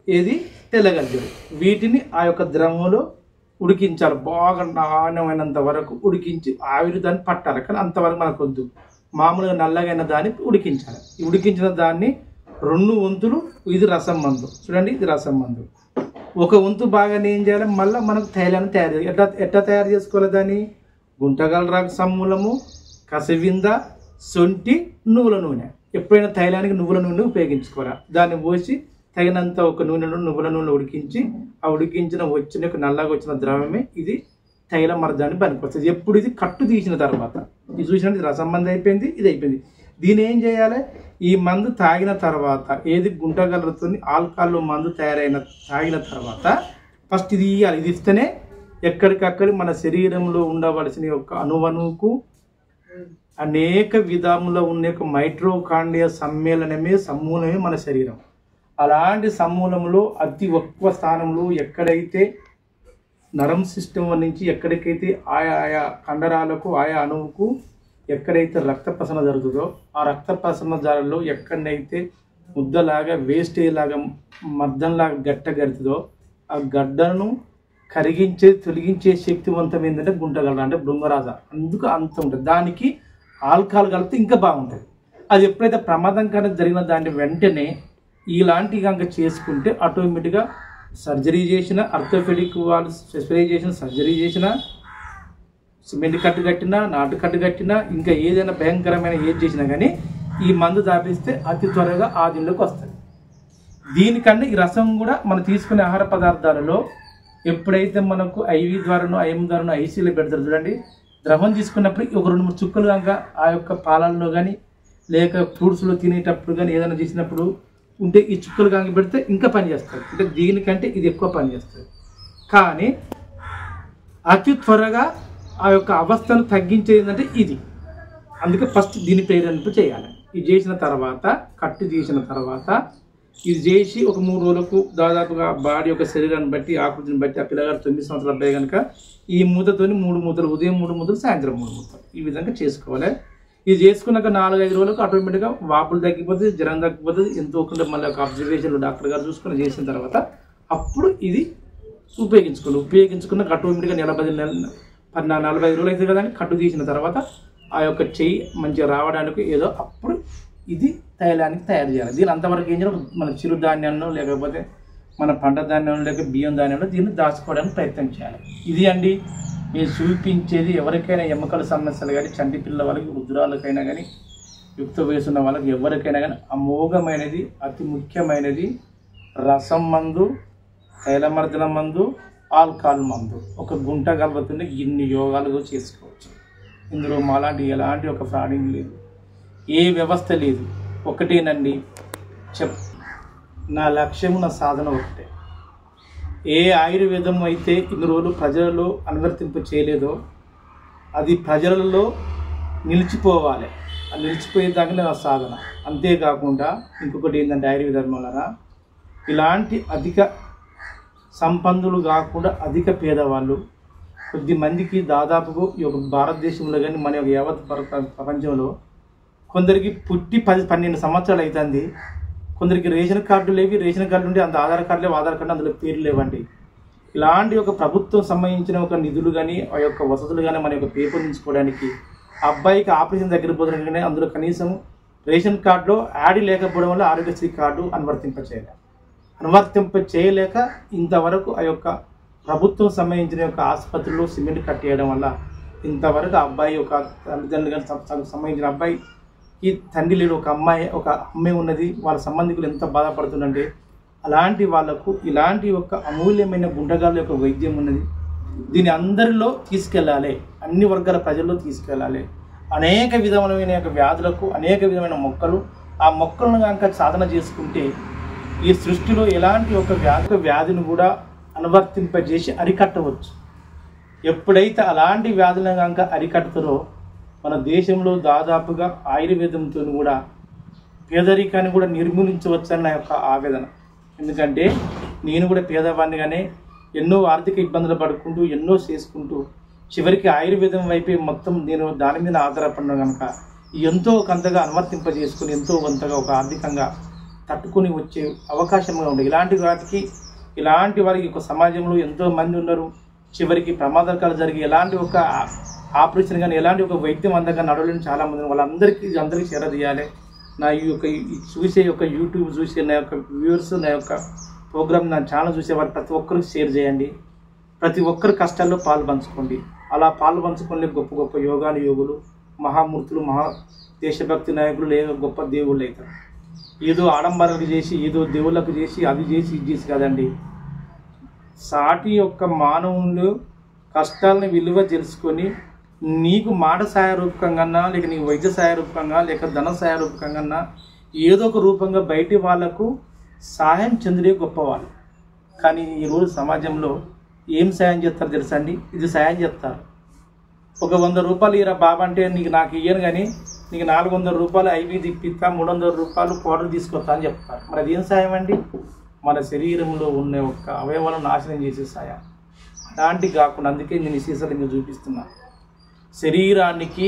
ఏది తెల్లగజ్జలు. వీటిని ఆ యొక్క ద్రవంలో ఉడికించాలి. బాగా నాణ్యమైనంత వరకు ఉడికించి ఆవిరి దాన్ని పట్టాలి. కానీ అంతవరకు మనకు వద్దు, మామూలుగా నల్లగైన దాన్ని ఉడికించాలి. ఈ ఉడికించిన దాన్ని 2 వంతులు ఇది రసం మందు. చూడండి, ఇది రసం మందు. ఒక వంతు బాగా ఏం చేయాలి, మళ్ళీ మనకు తైలాన్ని తయారు చేయాలి. ఎట్లా తయారు చేసుకోవాలి దాన్ని? గుంటగలరాకు సమూలము, కసవింద, సొంటి, నువ్వుల నూనె. ఎప్పుడైనా తైలానికి నువ్వుల నూనె ఉపయోగించుకోవాలి. దాన్ని పోసి తగినంత ఒక నూనెలో నువ్వుల నూనె ఉడికించి ఆ ఉడికించిన వచ్చిన నల్లగా వచ్చిన ద్రవమే ఇది తైల మర్దాన్ని పనికొస్తుంది. ఎప్పుడు ఇది కట్టు తీసిన తర్వాత ఇది చూసినట్టు రసం మందు అయిపోయింది, ఇది అయిపోయింది. దీని ఏం చేయాలి, ఈ మందు తాగిన తర్వాత ఏది గుంటగలరుతో ఆల్కహాల్లో మందు తాగిన తర్వాత ఫస్ట్ ఇది ఇవ్వాలి. ఇది ఇస్తేనే ఎక్కడికక్కడి మన శరీరంలో ఉండవలసిన యొక్క అణువణువుకు అనేక విధములో ఉన్న మైట్రోకాండ్రియా సమూలమే మన శరీరం. అలాంటి సమూలంలో అతి ఎక్కువ స్థానంలో ఎక్కడైతే నరం సిస్టమ్ నుంచి ఎక్కడికైతే ఆయా కండరాలకు ఆయా అణువుకు ఎక్కడైతే రక్త ప్రసరణ జరుగుతుందో ఆ రక్త ప్రసరణ జాలలో ఎక్కడైతే ముద్దలాగా వేస్టేజ్ లాగా మద్దంలాగా గడ్డ గడుతుందో ఆ గడ్డను తొలగించే శక్తివంతం ఏంటంటే గుంటగలర అంటే బృంగరాజ. అందుకు అంత ఉంటుంది. దానికి ఆల్కహాల్ కలిపితే ఇంకా బాగుంటుంది. అది ఎప్పుడైతే ప్రమాదకరం జరిగిన దాన్ని వెంటనే ఇలాంటి కనుక చేసుకుంటే ఆటోమేటిక్గా సర్జరీ చేసిన ఆర్థోపెడిక్ వాళ్ళు స్పెషలైజేషన్ సర్జరీ చేసిన సిమెంట్ కట్టు కట్టినా నాటు కట్టు కట్టినా ఇంకా ఏదైనా భయంకరమైన ఏది చేసినా కానీ ఈ మందు దాపిస్తే అతి త్వరగా ఆ దీనిలోకి వస్తుంది. దీనికన్నా ఈ రసం కూడా మనం తీసుకునే ఆహార పదార్థాలలో ఎప్పుడైతే మనకు ఐవి ద్వారానో ఐఎం ద్వారానో ఐసీలో పెడతారు చూడండి, ద్రవం తీసుకున్నప్పుడు ఒక 2-3 చుక్కలు కనుక ఆ యొక్క పాలల్లో కానీ లేక ఫ్రూట్స్లో తినేటప్పుడు కానీ ఏదైనా చేసినప్పుడు ఉంటే ఈ చుక్కలు కనుక పెడితే ఇంకా పనిచేస్తుంది. అంటే దీనికంటే ఇది ఎక్కువ పనిచేస్తుంది. కానీ అతి త్వరగా ఆ యొక్క అవస్థను తగ్గించేది ఏంటంటే ఇది. అందుకే ఫస్ట్ దీని ప్రేరేపింపు చేయాలి. ఇది చేసిన తర్వాత కట్టు తీసిన తర్వాత ఇది చేసి ఒక 3 రోజులకు దాదాపుగా బాడీ యొక్క శరీరాన్ని బట్టి ఆకృతిని బట్టి ఆ పిల్లగారు 9 సంవత్సరాల అబ్బాయి కనుక ఈ మూతతోని 3 మూతలు, ఉదయం 3 మూతలు, సాయంత్రం 3 మూతలు ఈ విధంగా చేసుకోవాలి. ఇది చేసుకున్నాక 4-5 రోజులకు ఆటోమేటిక్గా వాపులు తగ్గిపోతుంది, జ్వరం తగ్గిపోతుంది. ఎంతో కొంత మళ్ళీ ఒక అబ్జర్వేషన్లో డాక్టర్ గారు చూసుకుని చేసిన తర్వాత అప్పుడు ఇది ఉపయోగించుకున్నాక ఆటోమేటిక్గా 45 రోజులు అవుతుంది కదా, కట్టు తీసిన తర్వాత ఆ యొక్క చెయ్యి మంచిగా రావడానికి ఏదో అప్పుడు ఇది తైలానికి తయారు చేయాలి. దీని అంతవరకు ఏం చేయాలి, మన చిరుధాన్యాలను లేకపోతే మన పంట ధాన్యంలో లేక బియ్యం ధాన్యంలో దీన్ని దాచుకోవడానికి ప్రయత్నం చేయాలి. ఇది అండి మీరు చూపించేది. ఎవరికైనా ఎముకల సమస్యలు కానీ, చంటి పిల్లల వాళ్ళకి, వృద్ధురాలకైనా కానీ, యుక్త వయసున్న వాళ్ళకి ఎవరికైనా కానీ అమోఘమైనది, అతి ముఖ్యమైనది రసం మందు, తైలమర్దన మందు, ఆల్కహాల్ మందు. ఒక గుంట కలుపుతుంటే ఇన్ని యోగాలు చేసుకోవచ్చు. ఇందులో మాలాంటి ఎలాంటి ఒక ఫ్రాడింగ్ లేదు, ఏ వ్యవస్థ లేదు. ఒకటేనండి నా లక్ష్యము, నా సాధన ఒకటే. ఏ ఆయుర్వేదం అయితే ఇన్ని రోజులు ప్రజలలో అనువర్తింపు చేయలేదో అది ప్రజలలో నిలిచిపోవాలి. అది నిలిచిపోయేదాకా నా సాధన. అంతేకాకుండా ఇంకొకటి ఏంటంటే ఆయుర్వేదం వలన ఇలాంటి అధిక సంపన్నులు కాకుండా అధిక పేదవాళ్ళు కొద్ది మందికి దాదాపుగా ఈ యొక్క భారతదేశంలో కానీ మన యొక్క యావత్ ప్రపంచంలో కొందరికి పుట్టి 10-12 సంవత్సరాలు అవుతుంది. కొందరికి రేషన్ కార్డు లేవి, రేషన్ కార్డు ఉంటే అంత ఆధార్ కార్డు లేవు, ఆధార్ కార్డు అందులో పేర్లు లేవండి. ఇలాంటి ఒక ప్రభుత్వం సంబంధించిన ఒక నిధులు కానీ ఆ యొక్క వసతులు కానీ మన యొక్క పెంపొందించుకోవడానికి అబ్బాయికి ఆపరేషన్ దగ్గర పోతున్నాయి, అందులో కనీసం రేషన్ కార్డులో యాడ్ లేకపోవడం వల్ల ఆరోగ్యశ్రీ కార్డు అనువర్తింప చేయలేక ఇంతవరకు ఆ యొక్క ప్రభుత్వం సంబంధించిన యొక్క ఆసుపత్రిలో సిమెంట్ కట్టేయడం వల్ల ఇంతవరకు అబ్బాయి ఒక తల్లిదండ్రులు సంబంధించిన అబ్బాయికి తండ్రి లేడు, ఒక అమ్మాయి ఉన్నది. వాళ్ళ సంబంధికులు ఎంత బాధపడుతుందంటే అలాంటి వాళ్లకు ఇలాంటి ఒక అమూల్యమైన గుండగాల యొక్క వైద్యం ఉన్నది. దీన్ని అందరిలో తీసుకెళ్ళాలి, అన్ని వర్గాల ప్రజల్లో తీసుకెళ్ళాలి. అనేక విధమైన యొక్క వ్యాధులకు అనేక విధమైన మొక్కలు, ఆ మొక్కలను కనుక సాధన చేసుకుంటే ఈ సృష్టిలో ఎలాంటి ఒక వ్యాధిని కూడా అనువర్తింపజేసి అరికట్టవచ్చు. ఎప్పుడైతే అలాంటి వ్యాధులను కనుక అరికడతారో మన దేశంలో దాదాపుగా ఆయుర్వేదంతో కూడా పేదరికాన్ని కూడా నిర్మూలించవచ్చని నా యొక్క ఆవేదన. ఎందుకంటే నేను కూడా పేదవాడినిగానే ఎన్నో ఆర్థిక ఇబ్బందులు పడుకుంటూ ఎన్నో చేసుకుంటూ చివరికి ఆయుర్వేదం వైపే మొత్తం నేను దాని మీద ఆధారపడిన కనుక ఎంతో కొంతగా అనువర్తింపజేసుకుని ఎంతో కొంతగా ఒక ఆర్థికంగా తట్టుకొని వచ్చే అవకాశంగా ఉంది. ఇలాంటి వారికి ఒక సమాజంలో ఎంతో మంది ఉన్నారు. చివరికి ప్రమాదకాలు జరిగి ఎలాంటి ఒక ఆపరేషన్ కానీ ఎలాంటి ఒక వైద్యం అందగా నడవలేని చాలామంది వాళ్ళందరికీ చేరదీయాలి. నా చూసే యొక్క యూట్యూబ్ చూసే నా యొక్క వ్యూవర్స్, నా యొక్క ప్రోగ్రామ్, నా ఛానల్ చూసేవారు ప్రతి ఒక్కరికి షేర్ చేయండి. ప్రతి ఒక్కరి కష్టాల్లో పాలు పంచుకోండి. అలా పాలు పంచుకోండి గొప్ప గొప్ప యోగులు, మహామూర్తులు, దేశభక్తి నాయకులు లేక గొప్ప దేవుళ్ళు అవుతారు. ఏదో ఆడంబరాలు చేసి ఏదో దేవుళ్ళకు చేసి అది చేసి ఇది చేసి కాదండి. సాటి యొక్క మానవులు కష్టాలను విలువ తెలుసుకొని నీకు మాట సహాయ రూపకంగా లేక నీకు వైద్య సహాయ రూపకంగా లేక ధన సహాయ రూపకంగా ఏదో ఒక రూపంగా బయటి వాళ్లకు సహాయం చెందినే గొప్పవాళ్ళు. కానీ ఈరోజు సమాజంలో ఏం సాయం చేస్తారు తెలుసా అండి? ఇది సాయం చేస్తారు. ఒక 100 రూపాయలు ఇరా బాబా అంటే నాకు ఇయ్యను, కానీ నీకు 400 రూపాయలు ఐవి తిప్పిస్తా, 300 రూపాయలు పౌడర్ తీసుకొస్తా అని చెప్తారు. మరి అదేం సాయం అండి? మన శరీరంలో ఉన్న ఒక్క అవయవాలను నాశనం చేసే సాయం. అలాంటి కాకుండా అందుకే నేను ఈ సీసాలు మీకు చూపిస్తున్నాను. శరీరానికి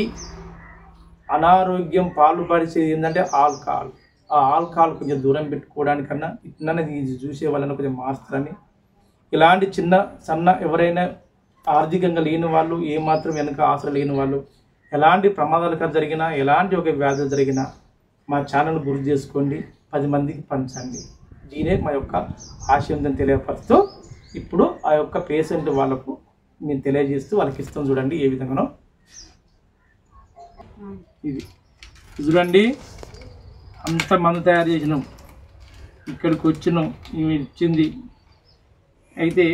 అనారోగ్యం పాల్పడిచేది ఏంటంటే ఆల్కహాల్. ఆ ఆల్కహాల్ కొంచెం దూరం పెట్టుకోవడానికన్నా ఇట్లనే ఇది చూసే వాళ్ళని కొంచెం మార్చాలని, ఇలాంటి సన్న ఎవరైనా ఆర్థికంగా లేని వాళ్ళు, ఏమాత్రం వెనుక ఆశలు లేని వాళ్ళు, ఎలాంటి ప్రమాదాలు జరిగినా ఎలాంటి ఒక వ్యాధులు జరిగినా మా ఛానల్ గుర్తు చేసుకోండి, 10 మందికి పంచండి. దీనే మా యొక్క ఆశయం తెలియపరుస్తూ ఇప్పుడు ఆ యొక్క పేషెంట్ వాళ్ళకు మేము తెలియజేస్తూ వాళ్ళకి ఇస్తాం. చూడండి ఏ విధంగానో. ఇది చూడండి, అంత మందు తయారు చేసినాం, ఇక్కడికి వచ్చినాం, ఇవి ఇచ్చింది. అయితే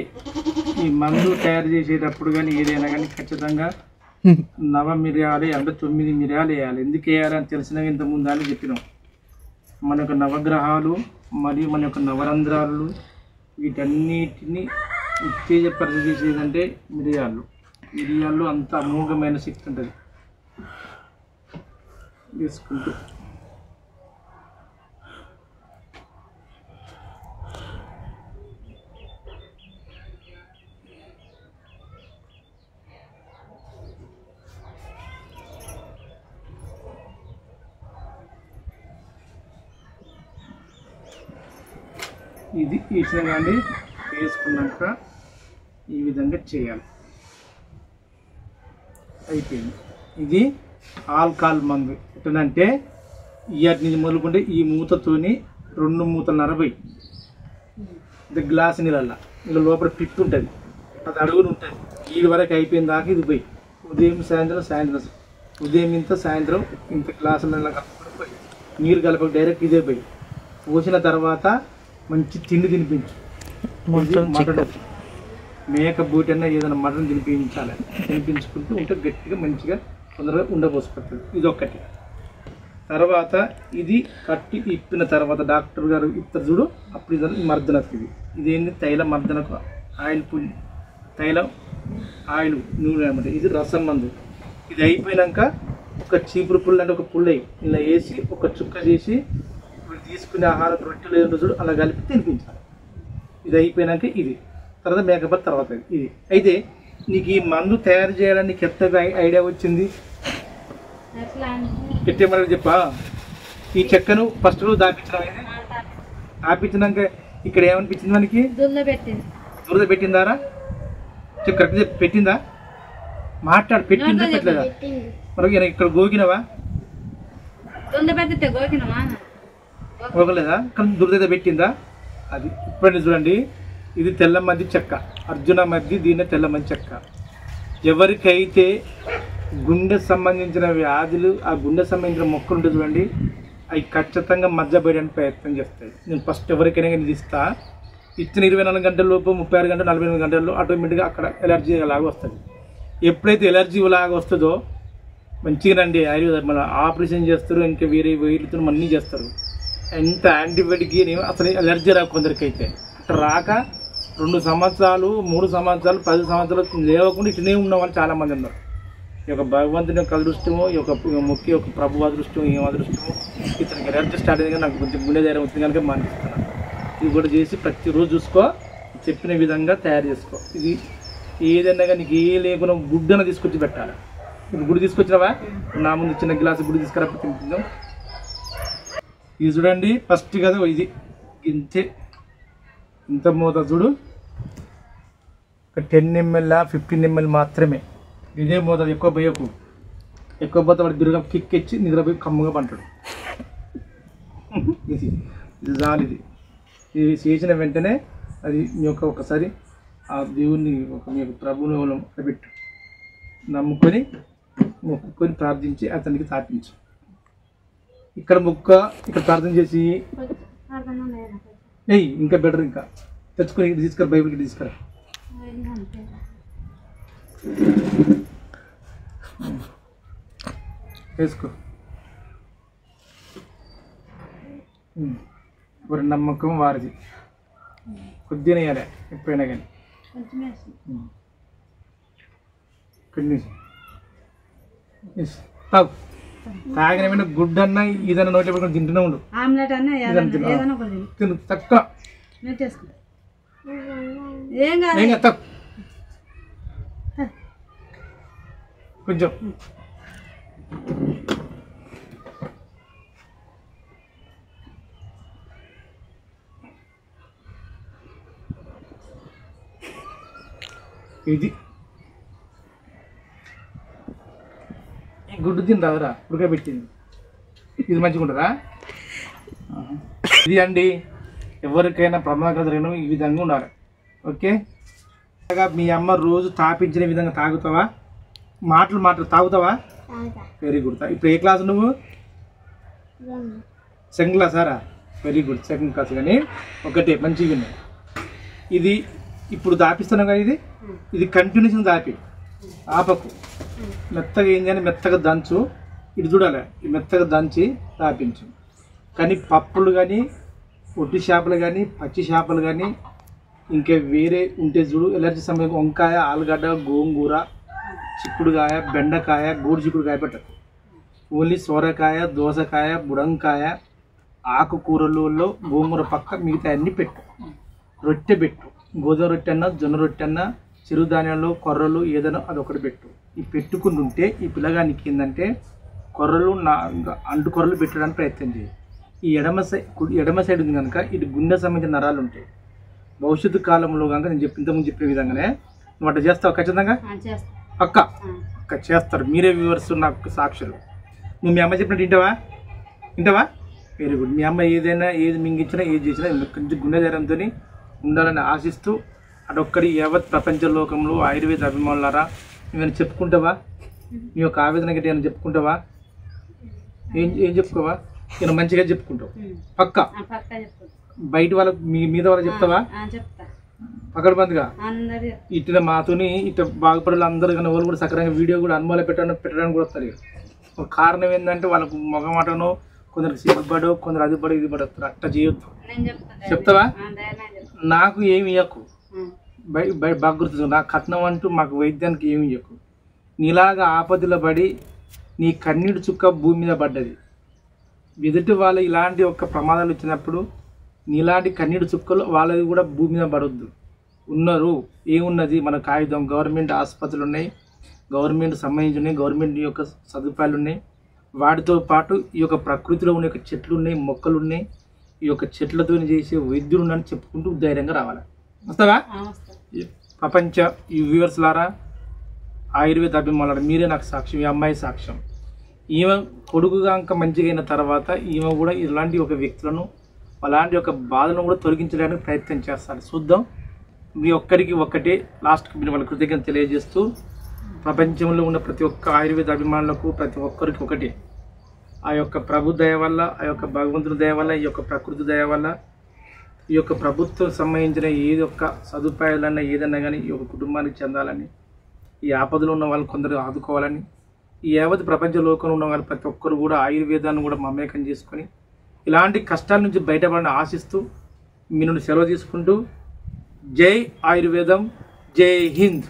ఈ మందు తయారు చేసేటప్పుడు కానీ ఏదైనా కానీ ఖచ్చితంగా 9 మిరియాలు అంటే 9 మిరియాలు వేయాలి. ఎందుకు వేయాలని తెలిసిన ఇంతకుముందు అని చెప్పినాం. మన యొక్క నవగ్రహాలు మరియు మన యొక్క నవరంధ్రాలు వీటన్నిటిని ఉత్తేజపరిచి చేసేదంటే మిరియాల్లో అంత అమోఘమైన శక్తి ఉంటుంది. వేసుకుంటూ ఇది ఇచ్చిన కానీ వేసుకున్నాక ఈ విధంగా చేయాలి. అయిపోయింది. ఇది ఆల్కహాల్ మందు ఎట్లంటే ఇవాటి నుంచి మొదలుకుంటే ఈ మూతతోని 2 మూతలు పోయి ఇది గ్లాస్ నీళ్ళల్లో ఇలా లోపల పిప్పి ఉంటుంది, అది అడుగులు ఉంటుంది. ఈ వరకు అయిపోయిన దాకా ఇది పోయి ఉదయం సాయంత్రం ఉదయం ఇంత సాయంత్రం ఇంత గ్లాసులలో కలుపుకొని పోయి నీరు కలపక డైరెక్ట్ ఇదే పోయి పోసిన తర్వాత మంచి తిండి తినిపించు. మటన్ మేక బూటి అన్న ఏదైనా మటన్ తినిపించాలి. తినిపించుకుంటూ ఉంటే గట్టిగా మంచిగా తొందరగా ఉండబోసుకుంటుంది. ఇది ఒక్కటి. తర్వాత ఇది కట్టి ఇప్పిన తర్వాత డాక్టర్ గారు ఇస్తారు చూడు, అప్పుడు ఇది మర్దనకు. ఇదేంటి తైల మర్దనకు ఆయిల్ పుల్లి తైలం ఆయిల్ నూనె అనమాట. ఇది రసం మందు. ఇది అయిపోయాక ఒక చీపురు పుల్ల అంటే ఒక పుల్ల ఇలా వేసి ఒక చుక్క చేసి ఇప్పుడు తీసుకునే ఆహారం రొట్టెలు ఏదో చూడు అలా కలిపి తినిపించాలి. ఇది అయిపోయాక ఇది తర్వాత మేకప్ తర్వాత ఇది. అయితే నీకు ఈ మందు తయారు చేయడానికి ఎంత ఐడియా వచ్చింది? ఎట్టేమని చెప్పా. ఈ చెక్కను ఫస్ట్ దాపించినాక ఇక్కడ ఏమనిపించింది మనకి? దురద పెట్టిందారా? కరెక్ట్ పెట్టిందా? మాట్లాడు. పెట్టిందా పెట్టలేదా? మరి ఇక్కడ గోకినవా? గోకలేదా? కానీ దురద పెట్టిందా? అది ఇప్పుడు చూడండి, ఇది తెల్ల మధ్య చెక్క, అర్జున మధ్య దీన్ని తెల్ల మధ్య చెక్క. ఎవరికైతే గుండె సంబంధించిన వ్యాధులు, ఆ గుండె సంబంధించిన మొక్కలు ఉంటుంది చూడండి, అవి ఖచ్చితంగా మధ్యపడడానికి ప్రయత్నం చేస్తాయి. నేను ఫస్ట్ ఎవరికైనా ఇది ఇస్తా, ఇచ్చిన 24 గంటల లోపు 36 గంటలు 48 గంటల్లో ఆటోమేటిక్గా అక్కడ ఎలర్జీ లాగా వస్తుంది. ఎప్పుడైతే ఎలర్జీ లాగా వస్తుందో మంచిగా రండి ఆయుర్వేద, మన ఆపరేషన్ చేస్తారు, ఇంకా వేరే వైర్లతో అన్నీ చేస్తారు. ఎంత యాంటీబయాటిక్ అసలు ఎలర్జీ రాక కొందరికైతే అట్లా రాక 2 సంవత్సరాలు 3 సంవత్సరాలు 10 సంవత్సరాలు లేవకుండా ఇట్లనే ఉన్న వాళ్ళు చాలామంది ఉన్నారు. ఈ యొక్క భగవంతుని యొక్క అదృష్టము, ఈ యొక్క ముఖ్య యొక్క ప్రభు అదృష్టం, ఏం అదృష్టము, ఇతనికి ఎలర్జీ స్టార్ట్ అయింది. నాకు కొంచెం గుండె ధైర్యం వచ్చింది కనుక మానిస్తున్నాను. ఇది కూడా చేసి ప్రతిరోజు చూసుకో, చెప్పిన విధంగా తయారు చేసుకో. ఇది ఏదైనా కానీ నీకు ఏ లేకుండా గుడ్డన తీసుకొచ్చి పెట్టాలి. ఇప్పుడు గుడి తీసుకొచ్చినావా? నా ముందు చిన్న గ్లాసు గుడి తీసుకురా తింటుందాం. ఇది చూడండి ఫస్ట్ కదా, ఇది ఇంతే ఇంత మోతా చూడు, ఒక 10 ml 15 ml మాత్రమే. ఇదే మోతాదు, ఎక్కువ పోయకు. ఎక్కువ పోతే వాడు బిరుగా కిక్ ఇచ్చి నిద్రపోయి కమ్ముగా పంటాడు. ఇది చాలు. ఇది చేసిన వెంటనే అది మీ యొక్క ఒకసారి ఆ దేవుణ్ణి మీ యొక్క ప్రభువుని పెట్టు, నమ్ముకొని మొక్కుకొని ప్రార్థించి అతనికి తాపించు. ఇక్కడ ఇక్కడ ప్రార్థన చేసి ఇంకా బెటర్, ఇంకా తెచ్చుకొని ఇది తీసుకురా, బైబిల్కి తీసుకురా. వేసుకో. ఇప్పుడు నమ్మకం వారిది, కొద్దిగా వేయాలి ఎప్పుడైనా కానీ. తాగు. తాగిన గుడ్డు అన్న ఇదన్నా నోట్లో పెట్టుకొని తింటూనే ఉండు. తిను తక్కువ కొంచెం. ఇది ఈ గుడ్డు తింటారా? ఉడకబెట్టింది ఇది మంచిగా ఉంటుందా? ఇది అండి, ఎవరికైనా ప్రమాదకరం ఈ విధంగా ఉండాలి. ఓకే, మీ అమ్మ రోజు తాపించిన విధంగా తాగుతావా? మాటలు తాగుతావా? Very good. ఇప్పుడు ఏ క్లాస్ నువ్వు? సెకండ్ క్లాసారా? Very good, second class. కానీ ఒకటే మంచిగా ఉన్నాయి. ఇది ఇప్పుడు దాపిస్తున్నావు కదా, ఇది కంటిన్యూషన్ దాపి ఆపకు. మెత్తగా ఏం చేయాలి, మెత్తగా దంచు. ఇది చూడాలి, ఈ మెత్తగా దంచి దాపించు. కానీ పప్పులు కానీ, ఒట్టి చేపలు కానీ, పచ్చి చేపలు కానీ, ఇంకా వేరే ఉంటే చూడు ఎలర్జీ సమయం, వంకాయ, ఆలుగడ్డ, గోంగూర, చిక్కుడుకాయ, బెండకాయ, గోడు చిక్కుడుకాయ పెట్టదు. ఓన్లీ సొరకాయ, దోసకాయ, బుడంకాయ, ఆకుకూరలలో గోంగూర పక్క మిగతా అన్నీ పెట్టు. రొట్టె పెట్టు, గోధుమ రొట్టె అన్నా, జొన్న రొట్టె అన్నా, చిరుధాన్యాలు, కొర్రలు ఏదైనా అదొకటి పెట్టు. ఈ పెట్టుకుని ఉంటే ఈ పిల్లగానికి ఏంటంటే కొర్రలు అంటు కొర్రలు పెట్టడానికి ప్రయత్నం చేయి. ఈ ఎడమ సైడ్ ఉంది కనుక ఇటు గుండె సంబంధించిన నరాలు ఉంటాయి. భవిష్యత్తు కాలంలో కనుక నేను ఇంతకుముందు చెప్పిన విధంగానే నువ్వు అట్లా చేస్తావు ఖచ్చితంగా. అక్క చేస్తారు, మీరే వ్యూవర్స్ నాకు సాక్షులు. నువ్వు మీ అమ్మ చెప్పినట్టు వింటావా? Very good. మీ అమ్మ ఏది మింగించినా ఏది చేసినా కొంచెం గుండె ధైర్యంతో ఉండాలని ఆశిస్తూ అటొక్కడి యావత్ ప్రపంచ లోకంలో ఆయుర్వేద అభిమానులారా ఏమైనా చెప్పుకుంటావా? నీ యొక్క ఆవేదన గట్టి ఏమైనా చెప్పుకుంటావా? ఏం చెప్పుకోవా? నేను మంచిగా చెప్పుకుంటావు పక్క. బయట వాళ్ళకి మీద వాళ్ళకి చెప్తావా? పక్కడ బంద్గా ఇట్లా మాతోని ఇట్లా బాగుపడాలి అందరు కానీ వాళ్ళు కూడా సక్రంగా వీడియో కూడా అనుమానం పెట్టడానికి కూడా వస్తారు. ఒక కారణం ఏంటంటే వాళ్ళకు మొగమాటనో కొందరికి సిగ్గుపడో కొందరు అది పడో ఇది పడతారు. అట్లా చేయొద్దు. చెప్తావా? నాకు ఏమి ఇవ్వకు, బాగా గుర్తు. నాకు కట్నం అంటూ మాకు వైద్యానికి ఏమి ఇవ్వకు. నీలాగా ఆపదలో పడి నీ కన్నీటి చుక్క భూమి మీద పడ్డది. ఎదుటి వాళ్ళు ఇలాంటి ఒక ప్రమాదాలు వచ్చినప్పుడు నీలాంటి కన్నీటి చుక్కలు వాళ్ళది కూడా భూమి మీద పడొద్దు. ఉన్నారు, ఏమున్నది? మనకు ఆయుధం గవర్నమెంట్ ఆసుపత్రులు ఉన్నాయి, గవర్నమెంట్ సంబంధించి ఉన్నాయి, గవర్నమెంట్ యొక్క సదుపాయాలు ఉన్నాయి. వాటితో పాటు ఈ యొక్క ప్రకృతిలో ఉన్న యొక్క చెట్లు ఉన్నాయి, మొక్కలు ఉన్నాయి. ఈ యొక్క చెట్లతో చేసే వైద్యులు ఉన్నాయని చెప్పుకుంటూ ధైర్యంగా రావాలి. వస్తావా? ప్రపంచ ఈ వ్యూవర్స్ లారా, ఆయుర్వేద అభిమానులారా, మీరే నాకు సాక్ష్యం. ఈ అమ్మాయి సాక్ష్యం. ఈమె కొడుకుగా ఇంకా మంచిగా అయిన తర్వాత ఈమె కూడా ఇలాంటి ఒక వ్యక్తులను అలాంటి ఒక బాధలను కూడా తొలగించడానికి ప్రయత్నం చేస్తారు. చూద్దాం. మీ ఒక్కరికి ఒక్కటే లాస్ట్కి మీరు వాళ్ళ కృతజ్ఞత తెలియజేస్తూ ప్రపంచంలో ఉన్న ప్రతి ఒక్క ఆయుర్వేద అభిమానులకు ప్రతి ఒక్కరికి ఒకటి, ఆ యొక్క ప్రభు దయ వల్ల, ఆ యొక్క భగవంతుని దయ వల్ల, ఈ యొక్క ప్రకృతి దయ వల్ల, ఈ యొక్క ప్రభుత్వం సంబంధించిన ఏది ఒక్క సదుపాయాలన్నా ఏదన్నా కానీ ఈ యొక్క కుటుంబానికి చెందాలని, ఈ ఆపదలో ఉన్న వాళ్ళు కొందరు ఆదుకోవాలని, ఈ యావత్ ప్రపంచ లోకంలో ఉన్న వాళ్ళు ప్రతి ఒక్కరు కూడా ఆయుర్వేదాన్ని కూడా మమేకం చేసుకొని ఇలాంటి కష్టాల నుంచి బయటపడాలని ఆశిస్తూ మీ నుండి సెలవు తీసుకుంటూ జై ఆయుర్వేదం, జై హింద్.